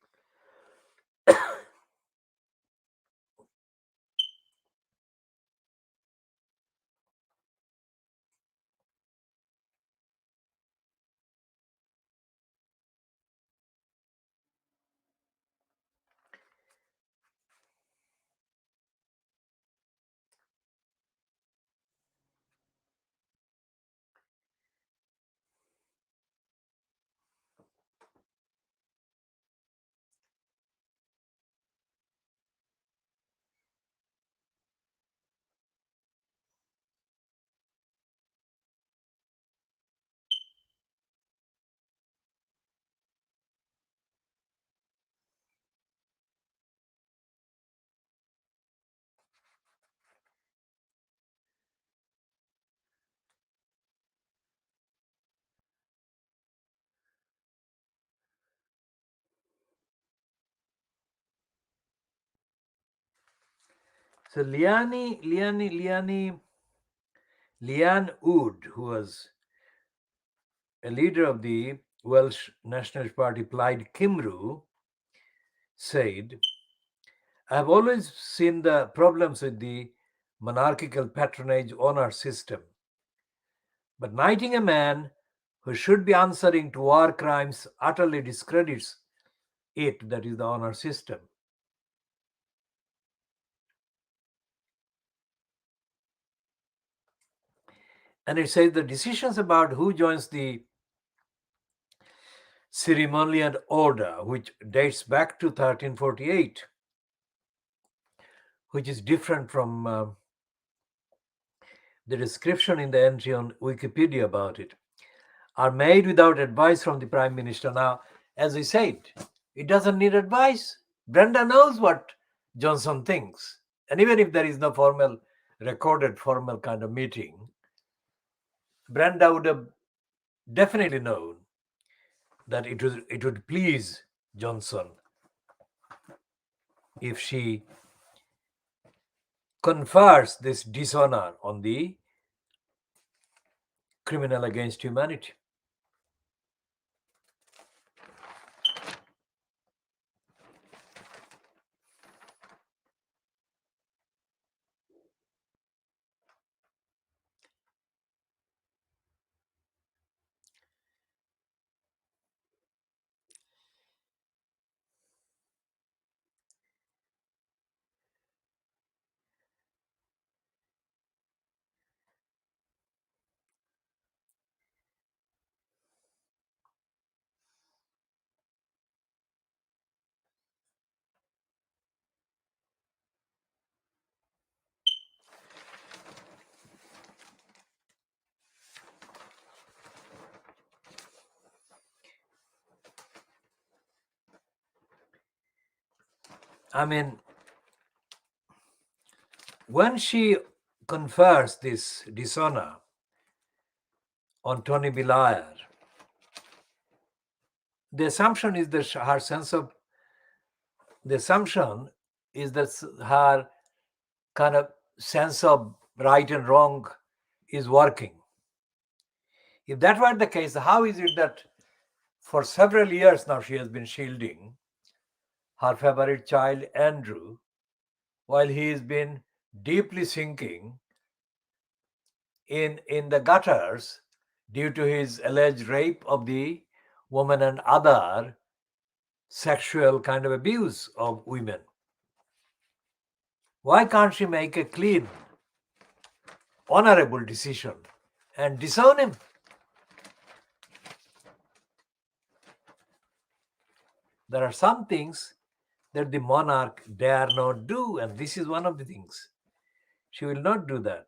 So Leanne Wood, who was a leader of the Welsh Nationalist Party, Plaid Cymru, said, I have always seen the problems with the monarchical patronage honor system. But knighting a man who should be answering to war crimes utterly discredits it, that is the honor system. And it says the decisions about who joins the ceremonial order, which dates back to 1348, which is different from the description in the entry on Wikipedia about it, are made without advice from the Prime Minister. Now, as I said, it doesn't need advice. Brenda knows what Johnson thinks. And even if there is no recorded formal kind of meeting, Brenda would have definitely known that it would please Johnson if she confers this dishonor on the criminal against humanity. I mean, when she confers this dishonor on Tony Liar, the assumption is that her sense of the assumption is that her kind of sense of right and wrong is working. If that were the case, how is it that for several years now she has been shielding her favorite child, Andrew, while he has been deeply sinking in the gutters due to his alleged rape of the woman and other sexual kind of abuse of women? Why can't she make a clean, honorable decision and disown him? There are some things that the monarch dare not do, and this is one of the things. She will not do that.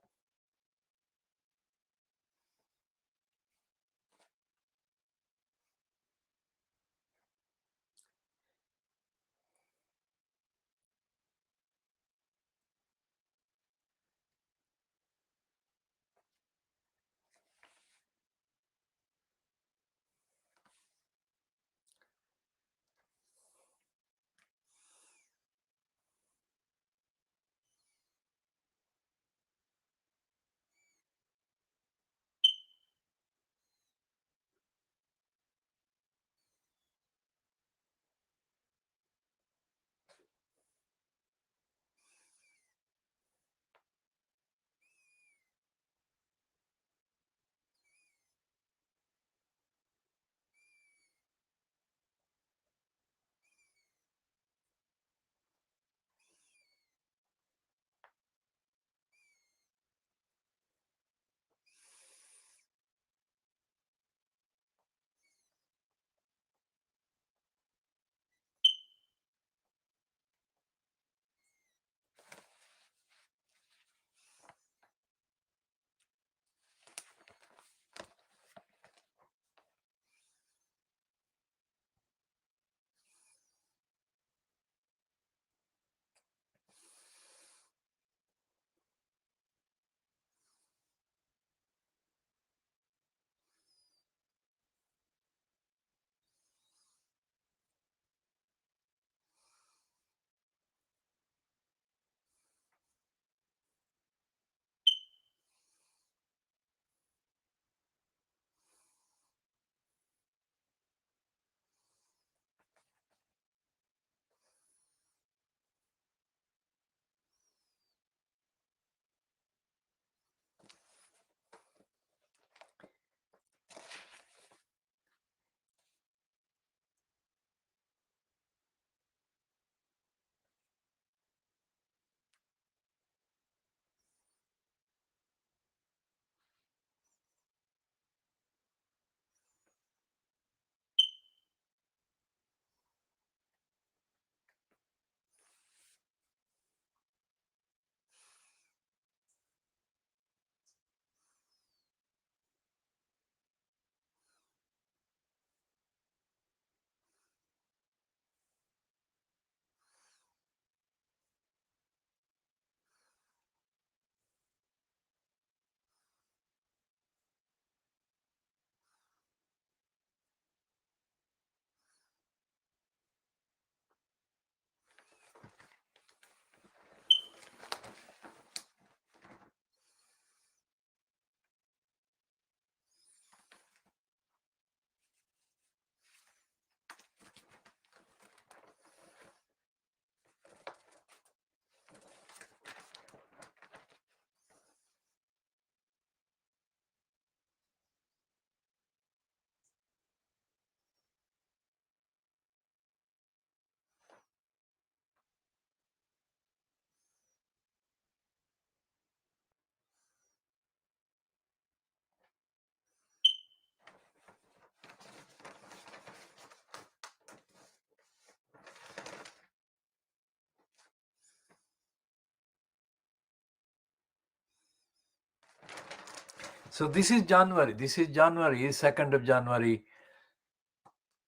So this is January. This is January, 2nd of January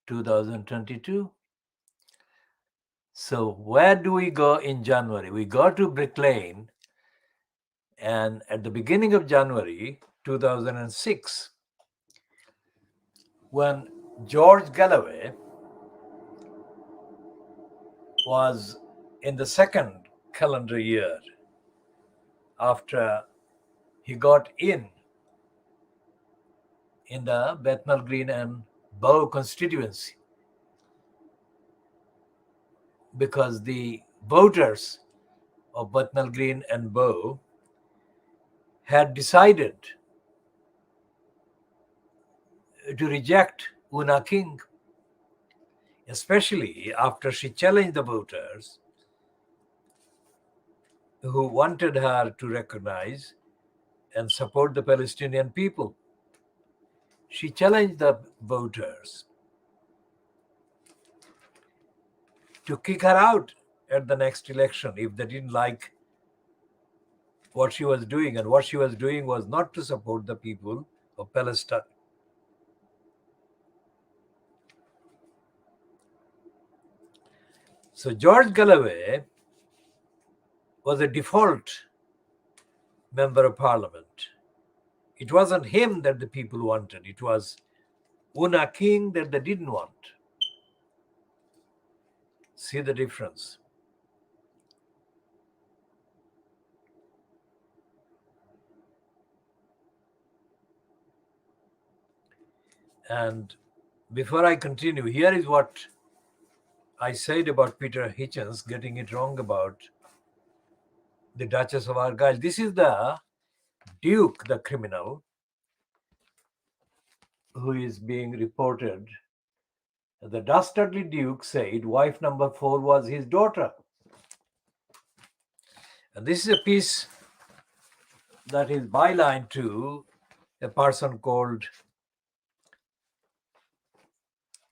2022. So where do we go in January? We go to Brick Lane, and at the beginning of January 2006, when George Galloway was in the second calendar year after he got in the Bethnal Green and Bow constituency, because the voters of Bethnal Green and Bow had decided to reject Una King, especially after she challenged the voters who wanted her to recognize and support the Palestinian people. She challenged the voters to kick her out at the next election if they didn't like what she was doing. And what she was doing was not to support the people of Palestine. So George Galloway was a default member of parliament. It wasn't him that the people wanted. It was Una King that they didn't want. See the difference. And before I continue, here is what I said about Peter Hitchens getting it wrong about the Duchess of Argyll. This is the Duke, the criminal, who is being reported. The dastardly Duke said wife number 4 was his daughter. And this is a piece that is byline to a person called,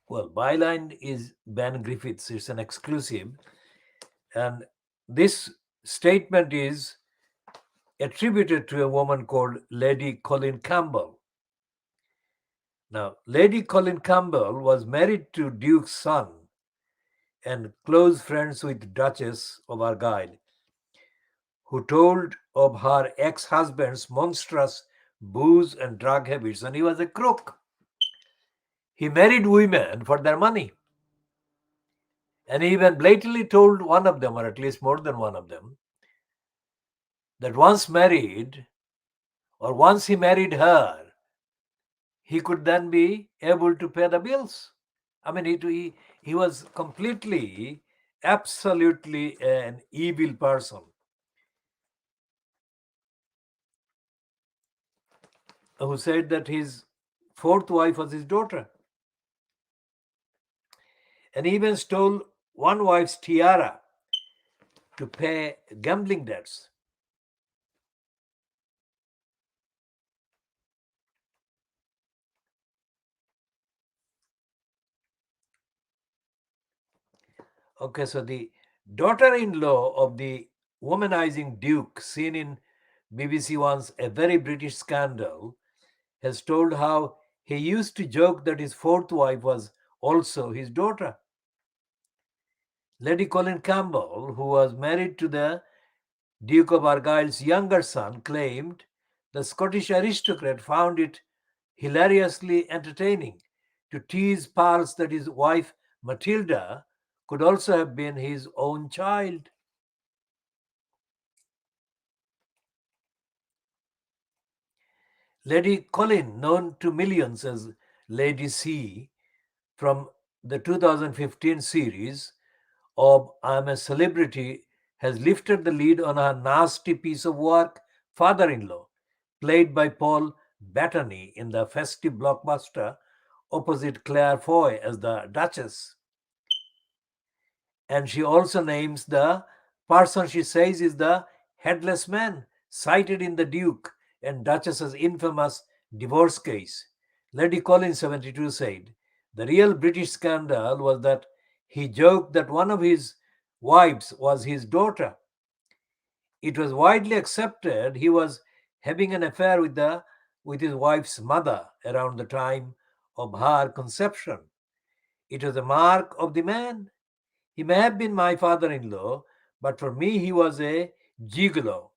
well, byline is Ben Griffiths. It's an exclusive. And this statement is attributed to a woman called Lady Colin Campbell. Now, Lady Colin Campbell was married to Duke's son and close friends with Duchess of Argyll, who told of her ex-husband's monstrous booze and drug habits, and he was a crook. He married women for their money. And he even blatantly told one of them, or at least more than one of them, that once married, or once he married her, he could then be able to pay the bills. I mean, he was completely, absolutely an evil person who said that his fourth wife was his daughter. And he even stole one wife's tiara to pay gambling debts. Okay, so the daughter-in-law of the womanizing Duke, seen in BBC One's A Very British Scandal, has told how he used to joke that his fourth wife was also his daughter. Lady Colin Campbell, who was married to the Duke of Argyll's younger son, claimed the Scottish aristocrat found it hilariously entertaining to tease pals that his wife Matilda could also have been his own child. Lady Colin, known to millions as Lady C from the 2015 series of I'm a Celebrity, has lifted the lead on her nasty piece of work, Father-in-Law, played by Paul Bettany in the festive blockbuster opposite Claire Foy as the Duchess. And she also names the person she says is the headless man cited in the Duke and Duchess's infamous divorce case. Lady Collins, 72, said the real British scandal was that he joked that one of his wives was his daughter. It was widely accepted he was having an affair with his wife's mother around the time of her conception. It was a mark of the man. He may have been my father-in-law, but for me, he was a gigolo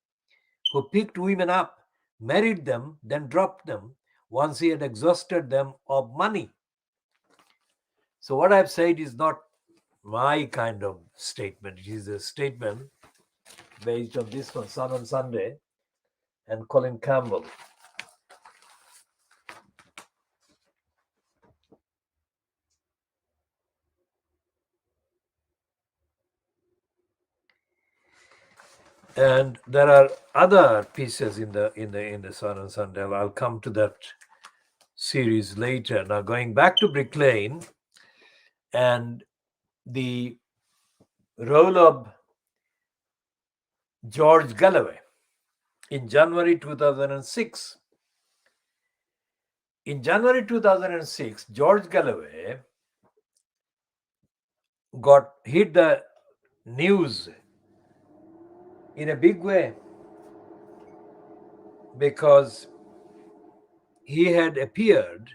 who picked women up, married them, then dropped them once he had exhausted them of money. So what I've said is not my kind of statement. It is a statement based on this one, Sun on Sunday, and Colin Campbell. And there are other pieces in the Sun on Sunday. I'll come to that series later. Now going back to Brick Lane and the role of George Galloway in January 2006. In January 2006, George Galloway hit the news in a big way because he had appeared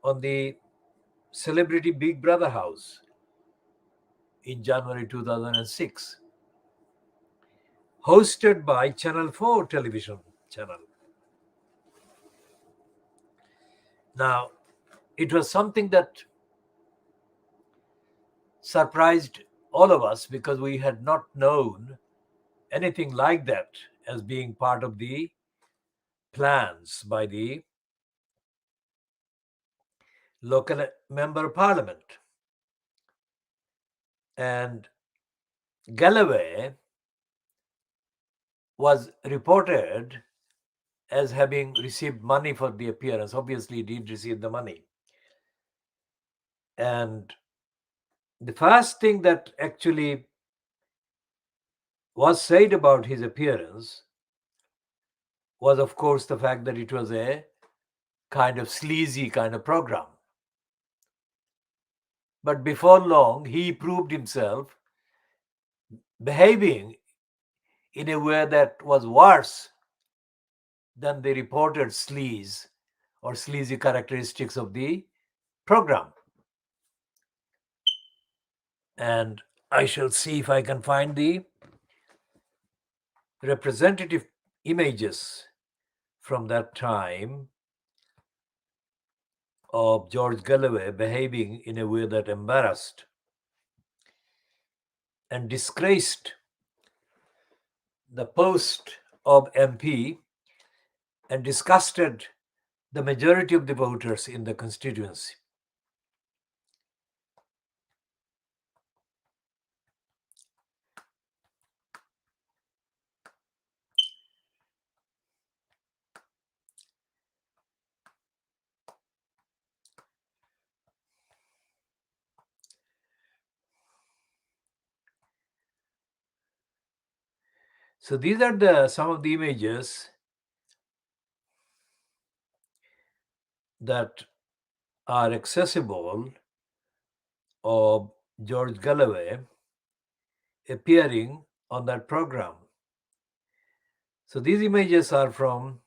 on the Celebrity Big Brother house in January 2006, hosted by Channel 4 television channel. Now, it was something that surprised all of us because we had not known anything like that as being part of the plans by the local member of parliament. And Galloway was reported as having received money for the appearance. Obviously, he did receive the money. And the first thing that actually was said about his appearance was, of course, the fact that it was a kind of sleazy kind of program. But before long, he proved himself behaving in a way that was worse than the reported sleaze or sleazy characteristics of the program. And I shall see if I can find the representative images from that time of George Galloway behaving in a way that embarrassed and disgraced the post of MP and disgusted the majority of the voters in the constituency. So these are some of the images that are accessible of George Galloway appearing on that program. So these images are from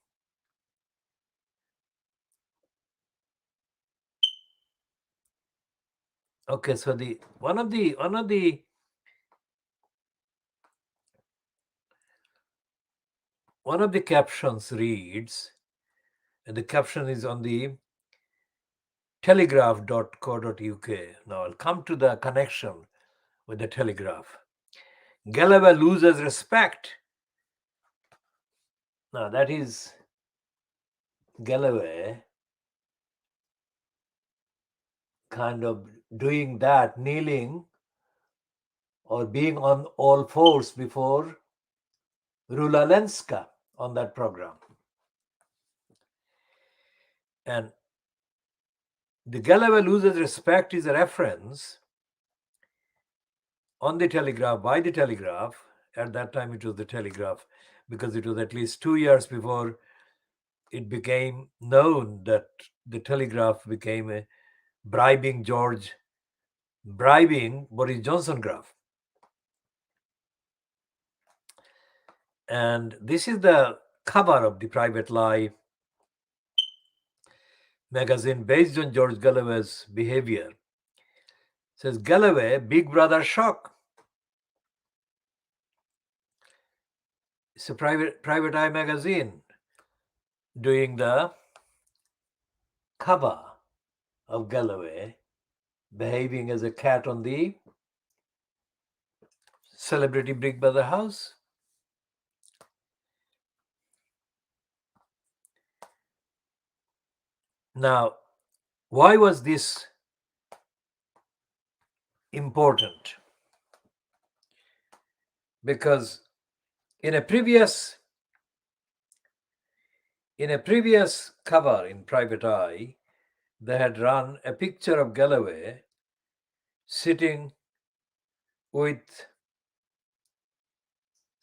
so the one of the captions reads, and the caption is on the telegraph.co.uk. Now I'll come to the connection with the Telegraph. Galloway loses respect. Now that is Galloway kind of doing that, kneeling or being on all fours before Rula Lenska on that program. And the Galloway loses respect is a reference on the Telegraph, by the Telegraph. At that time it was the Telegraph, because it was at least 2 years before it became known that the Telegraph became a bribing Boris Johnson graph. And this is the cover of the Private Lie magazine based on George Galloway's behavior. Says Galloway, Big Brother shock. It's a private eye magazine doing the cover of Galloway behaving as a cat on the celebrity Big Brother house. Now, why was this important? Because in a previous cover in Private Eye, they had run a picture of Galloway sitting with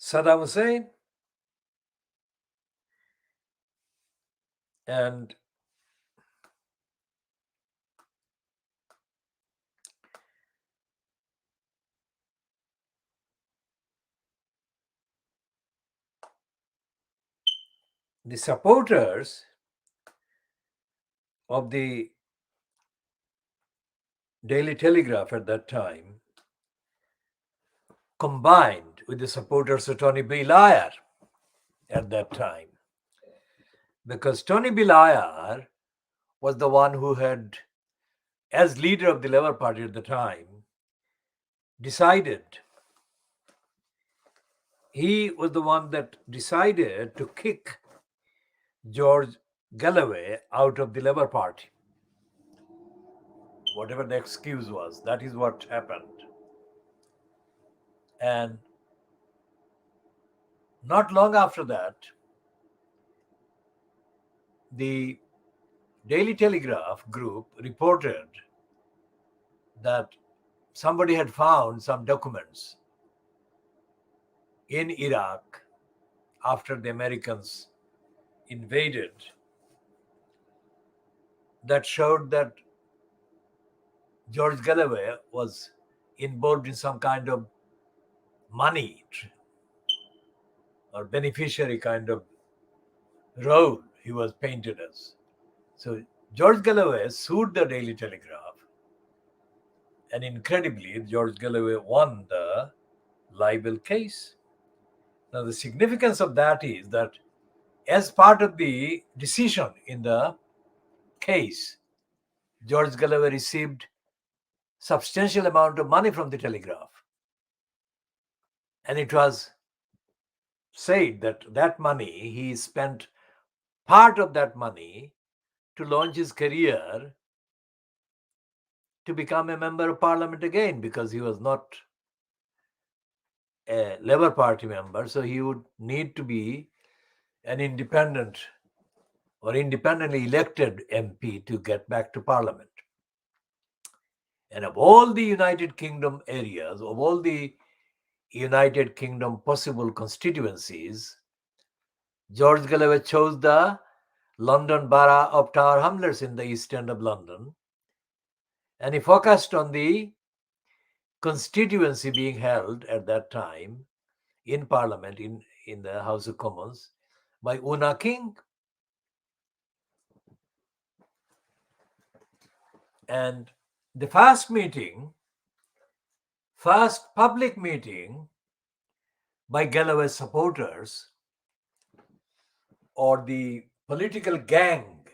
Saddam Hussein and the supporters of the Daily Telegraph at that time combined with the supporters of Tony B. Liar at that time. Because Tony B. Liar was the one who had, as leader of the Labour Party at the time, he was the one that decided to kick George Galloway out of the Labour Party. Whatever the excuse was, that is what happened. And not long after that, the Daily Telegraph group reported that somebody had found some documents in Iraq after the Americans invaded that showed that George Galloway was involved in some kind of money or beneficiary kind of role he was painted as. So George Galloway sued the Daily Telegraph, and incredibly, George Galloway won the libel case. Now, the significance of that is that as part of the decision in the case, George Galloway received substantial amount of money from the Telegraph. And it was said that that money, he spent part of that money to launch his career to become a member of parliament again, because he was not a Labour Party member, so he would need to be an independent or independently elected MP to get back to parliament. And of all the United Kingdom areas, of all the United Kingdom possible constituencies, George Galloway chose the London borough of Tower Hamlets in the east end of London, and he focused on the constituency being held at that time in Parliament, in the House of Commons, by Una King. And the first public meeting by Galloway's supporters, or the political gang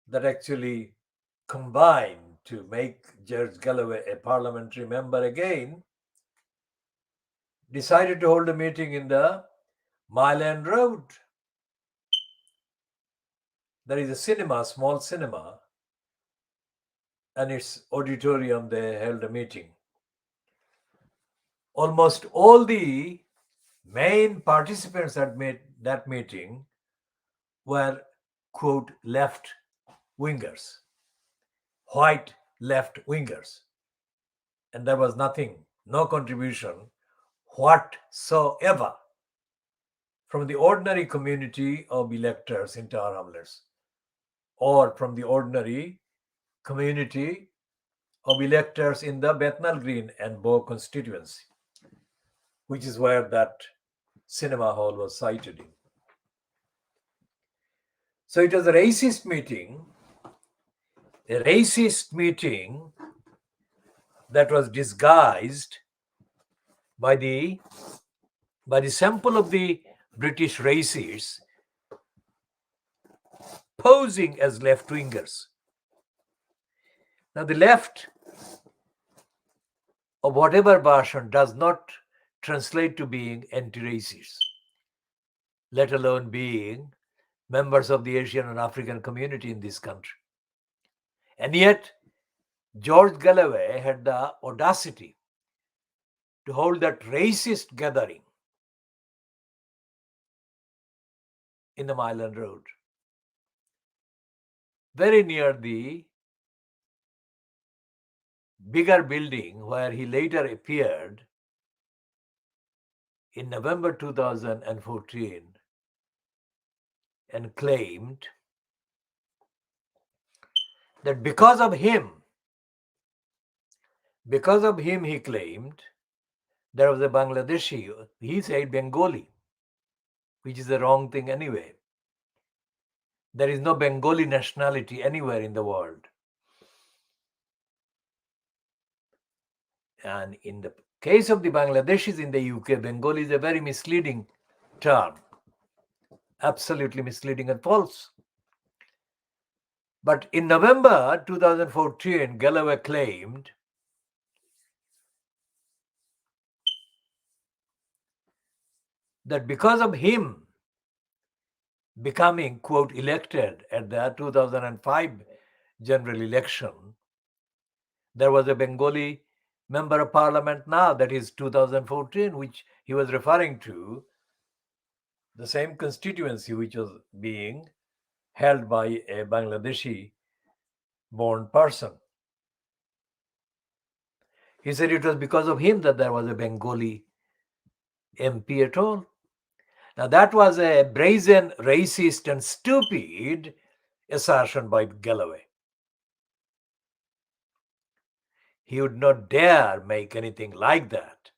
that actually combined to make George Galloway a parliamentary member again, decided to hold a meeting in the Mile End Road. There is a cinema, small cinema, and its auditorium. They held a meeting. Almost all the main participants at that meeting were, quote, left wingers, white left wingers. And there was nothing, no contribution whatsoever from the ordinary community of electors in Tower Hamlets, or from the ordinary community of electors in the Bethnal Green and Bow constituency, which is where that cinema hall was sited in. So it was a racist meeting that was disguised by the sample of the British racists posing as left-wingers. Now, the left of whatever version does not translate to being anti-racist, let alone being members of the Asian and African community in this country. And yet, George Galloway had the audacity to hold that racist gathering in the Mile End Road, very near the bigger building where he later appeared in November 2014 and claimed that because of him, he claimed there was a Bangladeshi, he said Bengali, which is the wrong thing anyway. There is no Bengali nationality anywhere in the world. And in the case of the Bangladeshis in the UK, Bengali is a very misleading term, absolutely misleading and false. But in November 2014, Galloway claimed that because of him becoming, quote, elected at the 2005 general election, there was a Bengali member of parliament now, that is 2014, which he was referring to, the same constituency which was being held by a Bangladeshi born person. He said it was because of him that there was a Bengali MP at all. Now that was a brazen, racist and stupid assertion by Galloway. He would not dare make anything like that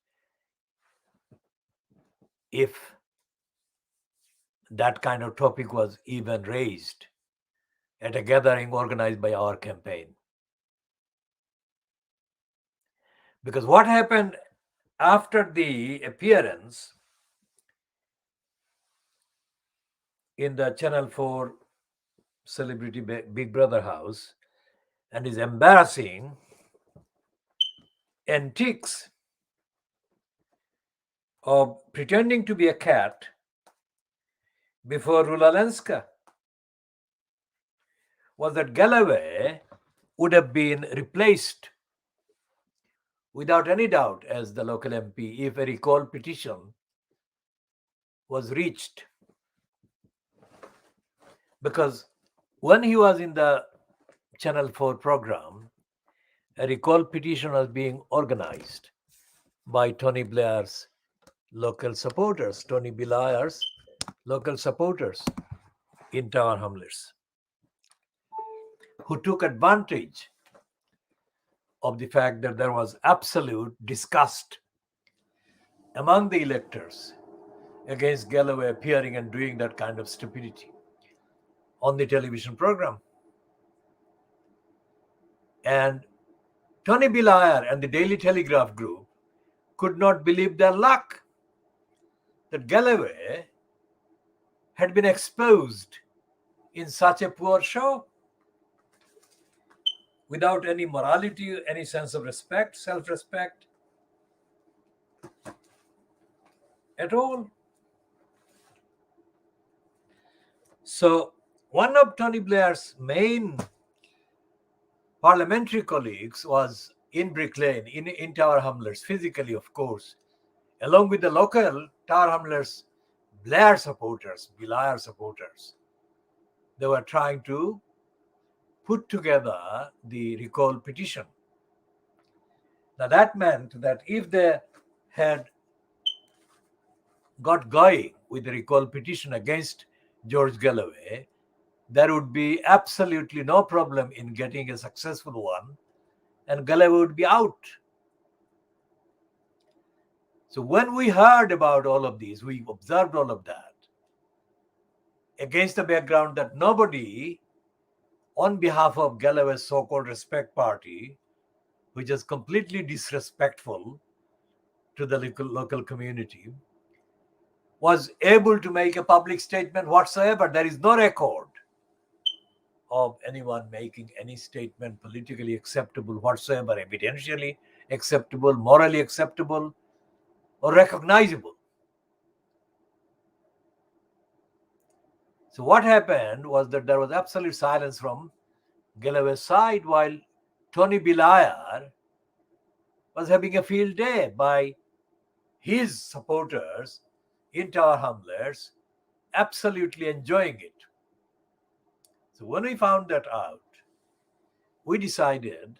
if that kind of topic was even raised at a gathering organized by our campaign. Because what happened after the appearance in the Channel 4 Celebrity Big Brother house and his embarrassing antics of pretending to be a cat before Rulalenska was that Galloway would have been replaced without any doubt as the local MP if a recall petition was reached. Because when he was in the Channel 4 program, a recall petition was being organized by Tony Blair's local supporters, Tony Blair's local supporters in Tower Hamlets, who took advantage of the fact that there was absolute disgust among the electors against Galloway appearing and doing that kind of stupidity on the television program. And Tony Blair and the Daily Telegraph group could not believe their luck that Galloway had been exposed in such a poor show without any morality, any sense of respect, self-respect at all. So one of Tony Blair's main parliamentary colleagues was in Brick Lane, in Tower Hamlets, physically, of course, along with the local Tower Hamlets Blair supporters, Blair supporters. They were trying to put together the recall petition. Now that meant that if they had got going with the recall petition against George Galloway, there would be absolutely no problem in getting a successful one, and Galloway would be out. So when we heard about all of these, we observed all of that against the background that nobody on behalf of Galloway's so-called Respect Party which is completely disrespectful to the local community, was able to make a public statement whatsoever. There is no record of anyone making any statement politically acceptable whatsoever, evidentially acceptable, morally acceptable, or recognizable. So what happened was that there was absolute silence from Galloway's side, while Tony Liar was having a field day by his supporters in Tower Hamlets, absolutely enjoying it. So when we found that out, we decided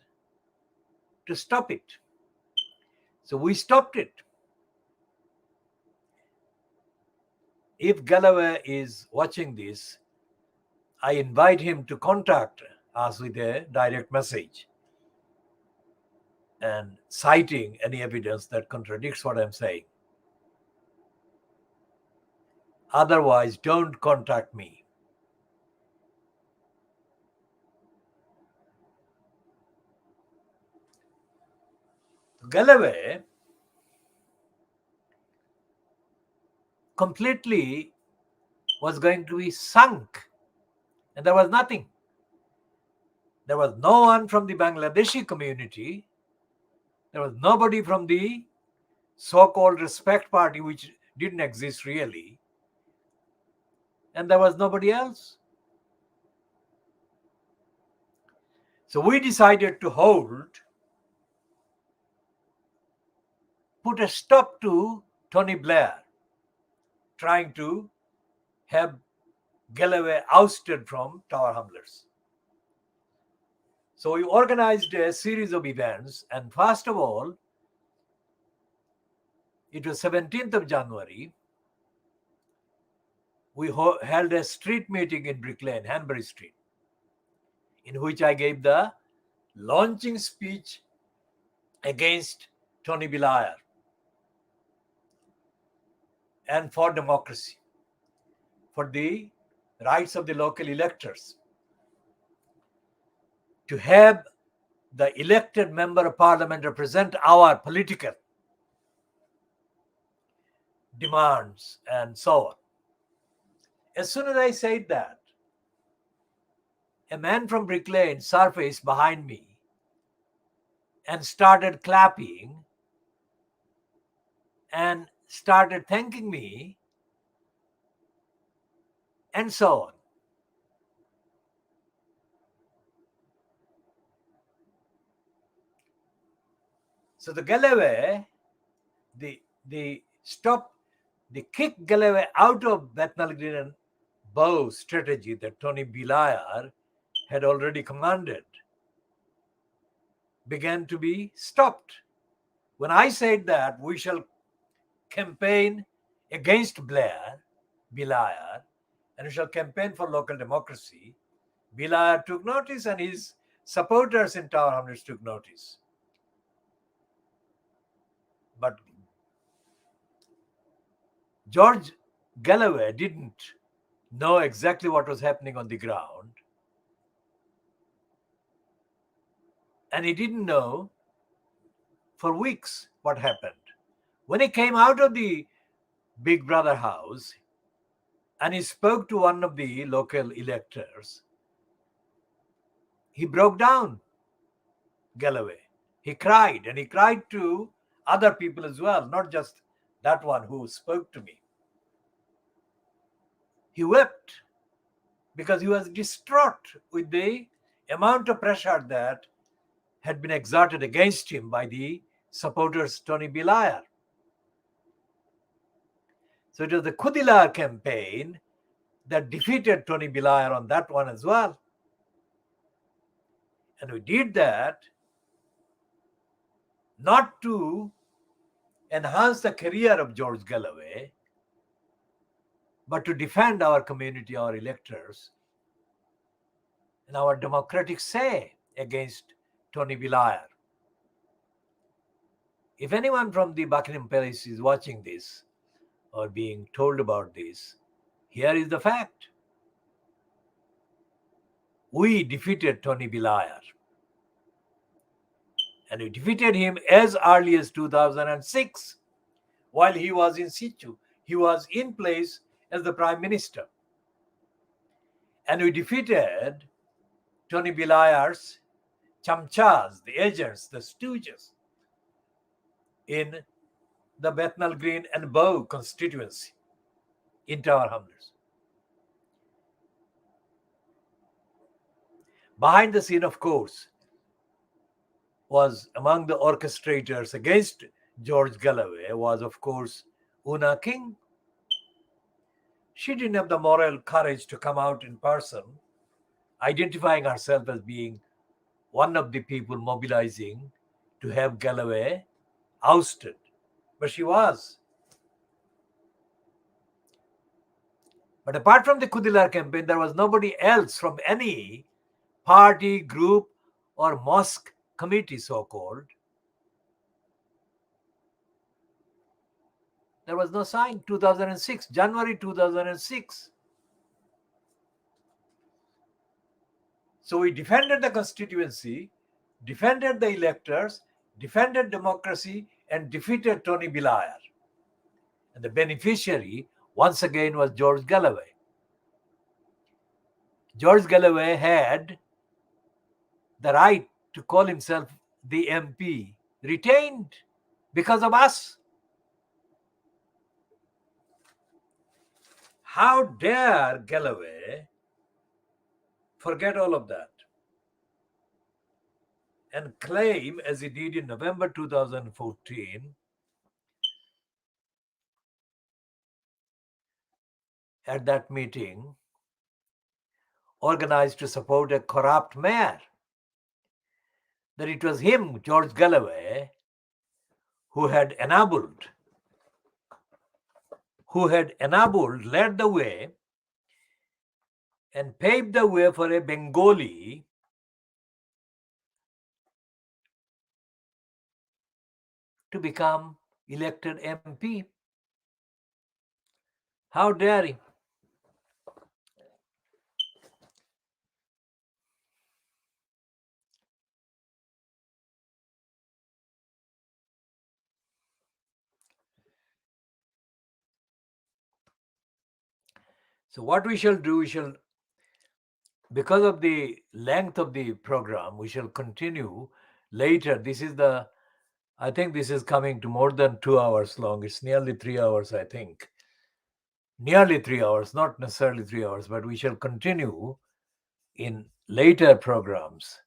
to stop it. So we stopped it. If Galloway is watching this, I invite him to contact us with a direct message and citing any evidence that contradicts what I'm saying. Otherwise, don't contact me. Galloway completely was going to be sunk, and there was nothing. There was no one from the Bangladeshi community. There was nobody from the so-called Respect Party, which didn't exist really. And there was nobody else. So we decided to put a stop to Tony Blair trying to have Galloway ousted from Tower Hamlets. So we organized a series of events, and first of all, it was 17th of January, we held a street meeting in Brick Lane, Hanbury Street, in which I gave the launching speech against Tony Liar and for democracy, for the rights of the local electors, to have the elected member of parliament represent our political demands and so on. As soon as I said that, a man from Brick Lane surfaced behind me and started clapping and started thanking me and so on. So the Galloway, the kick Galloway out of Bethnal Green and Bow strategy that Tony Liar had already commanded began to be stopped. When I said that we shall campaign against Liar, and we shall campaign for local democracy, Liar took notice and his supporters in Tower Hamlets took notice. But George Galloway didn't know exactly what was happening on the ground. And he didn't know for weeks what happened. When he came out of the Big Brother house and he spoke to one of the local electors, he broke down, Galloway. He cried, and he cried to other people as well, not just that one who spoke to me. He wept because he was distraught with the amount of pressure that had been exerted against him by the supporters Tony Liar. So it was the KhoodeelaarTV campaign that defeated Tony Liar on that one as well. And we did that not to enhance the career of George Galloway, but to defend our community, our electors, and our democratic say against Tony Liar. If anyone from the Buckingham Palace is watching this or being told about this, here is the fact. We defeated Tony Liar. And we defeated him as early as 2006 while he was in situ. He was in place as the Prime Minister. And we defeated Tony Blair's chamchas, the agents, the stooges in the Bethnal Green and Bow constituency in Tower Hamlets. Behind the scene, of course, was among the orchestrators against George Galloway was, of course, Una King. She didn't have the moral courage to come out in person, identifying herself as being one of the people mobilizing to have Galloway ousted. But she was. But apart from the Khoodeelaar campaign, there was nobody else from any party, group, or mosque committee, so-called. There was no sign. 2006, January 2006. So we defended the constituency, defended the electors, defended democracy, and defeated Tony Blair. And the beneficiary, once again, was George Galloway. George Galloway had the right to call himself the MP, retained because of us. How dare Galloway forget all of that and claim, as he did in November 2014, at that meeting, organized to support a corrupt mayor, that it was him, George Galloway, who had enabled, led the way, and paved the way for a Bengali to become elected MP. How dare he? So what we shall do, because of the length of the program, we shall continue later. I think this is coming to more than 2 hours long. It's nearly 3 hours, I think. Nearly 3 hours, not necessarily 3 hours, but we shall continue in later programs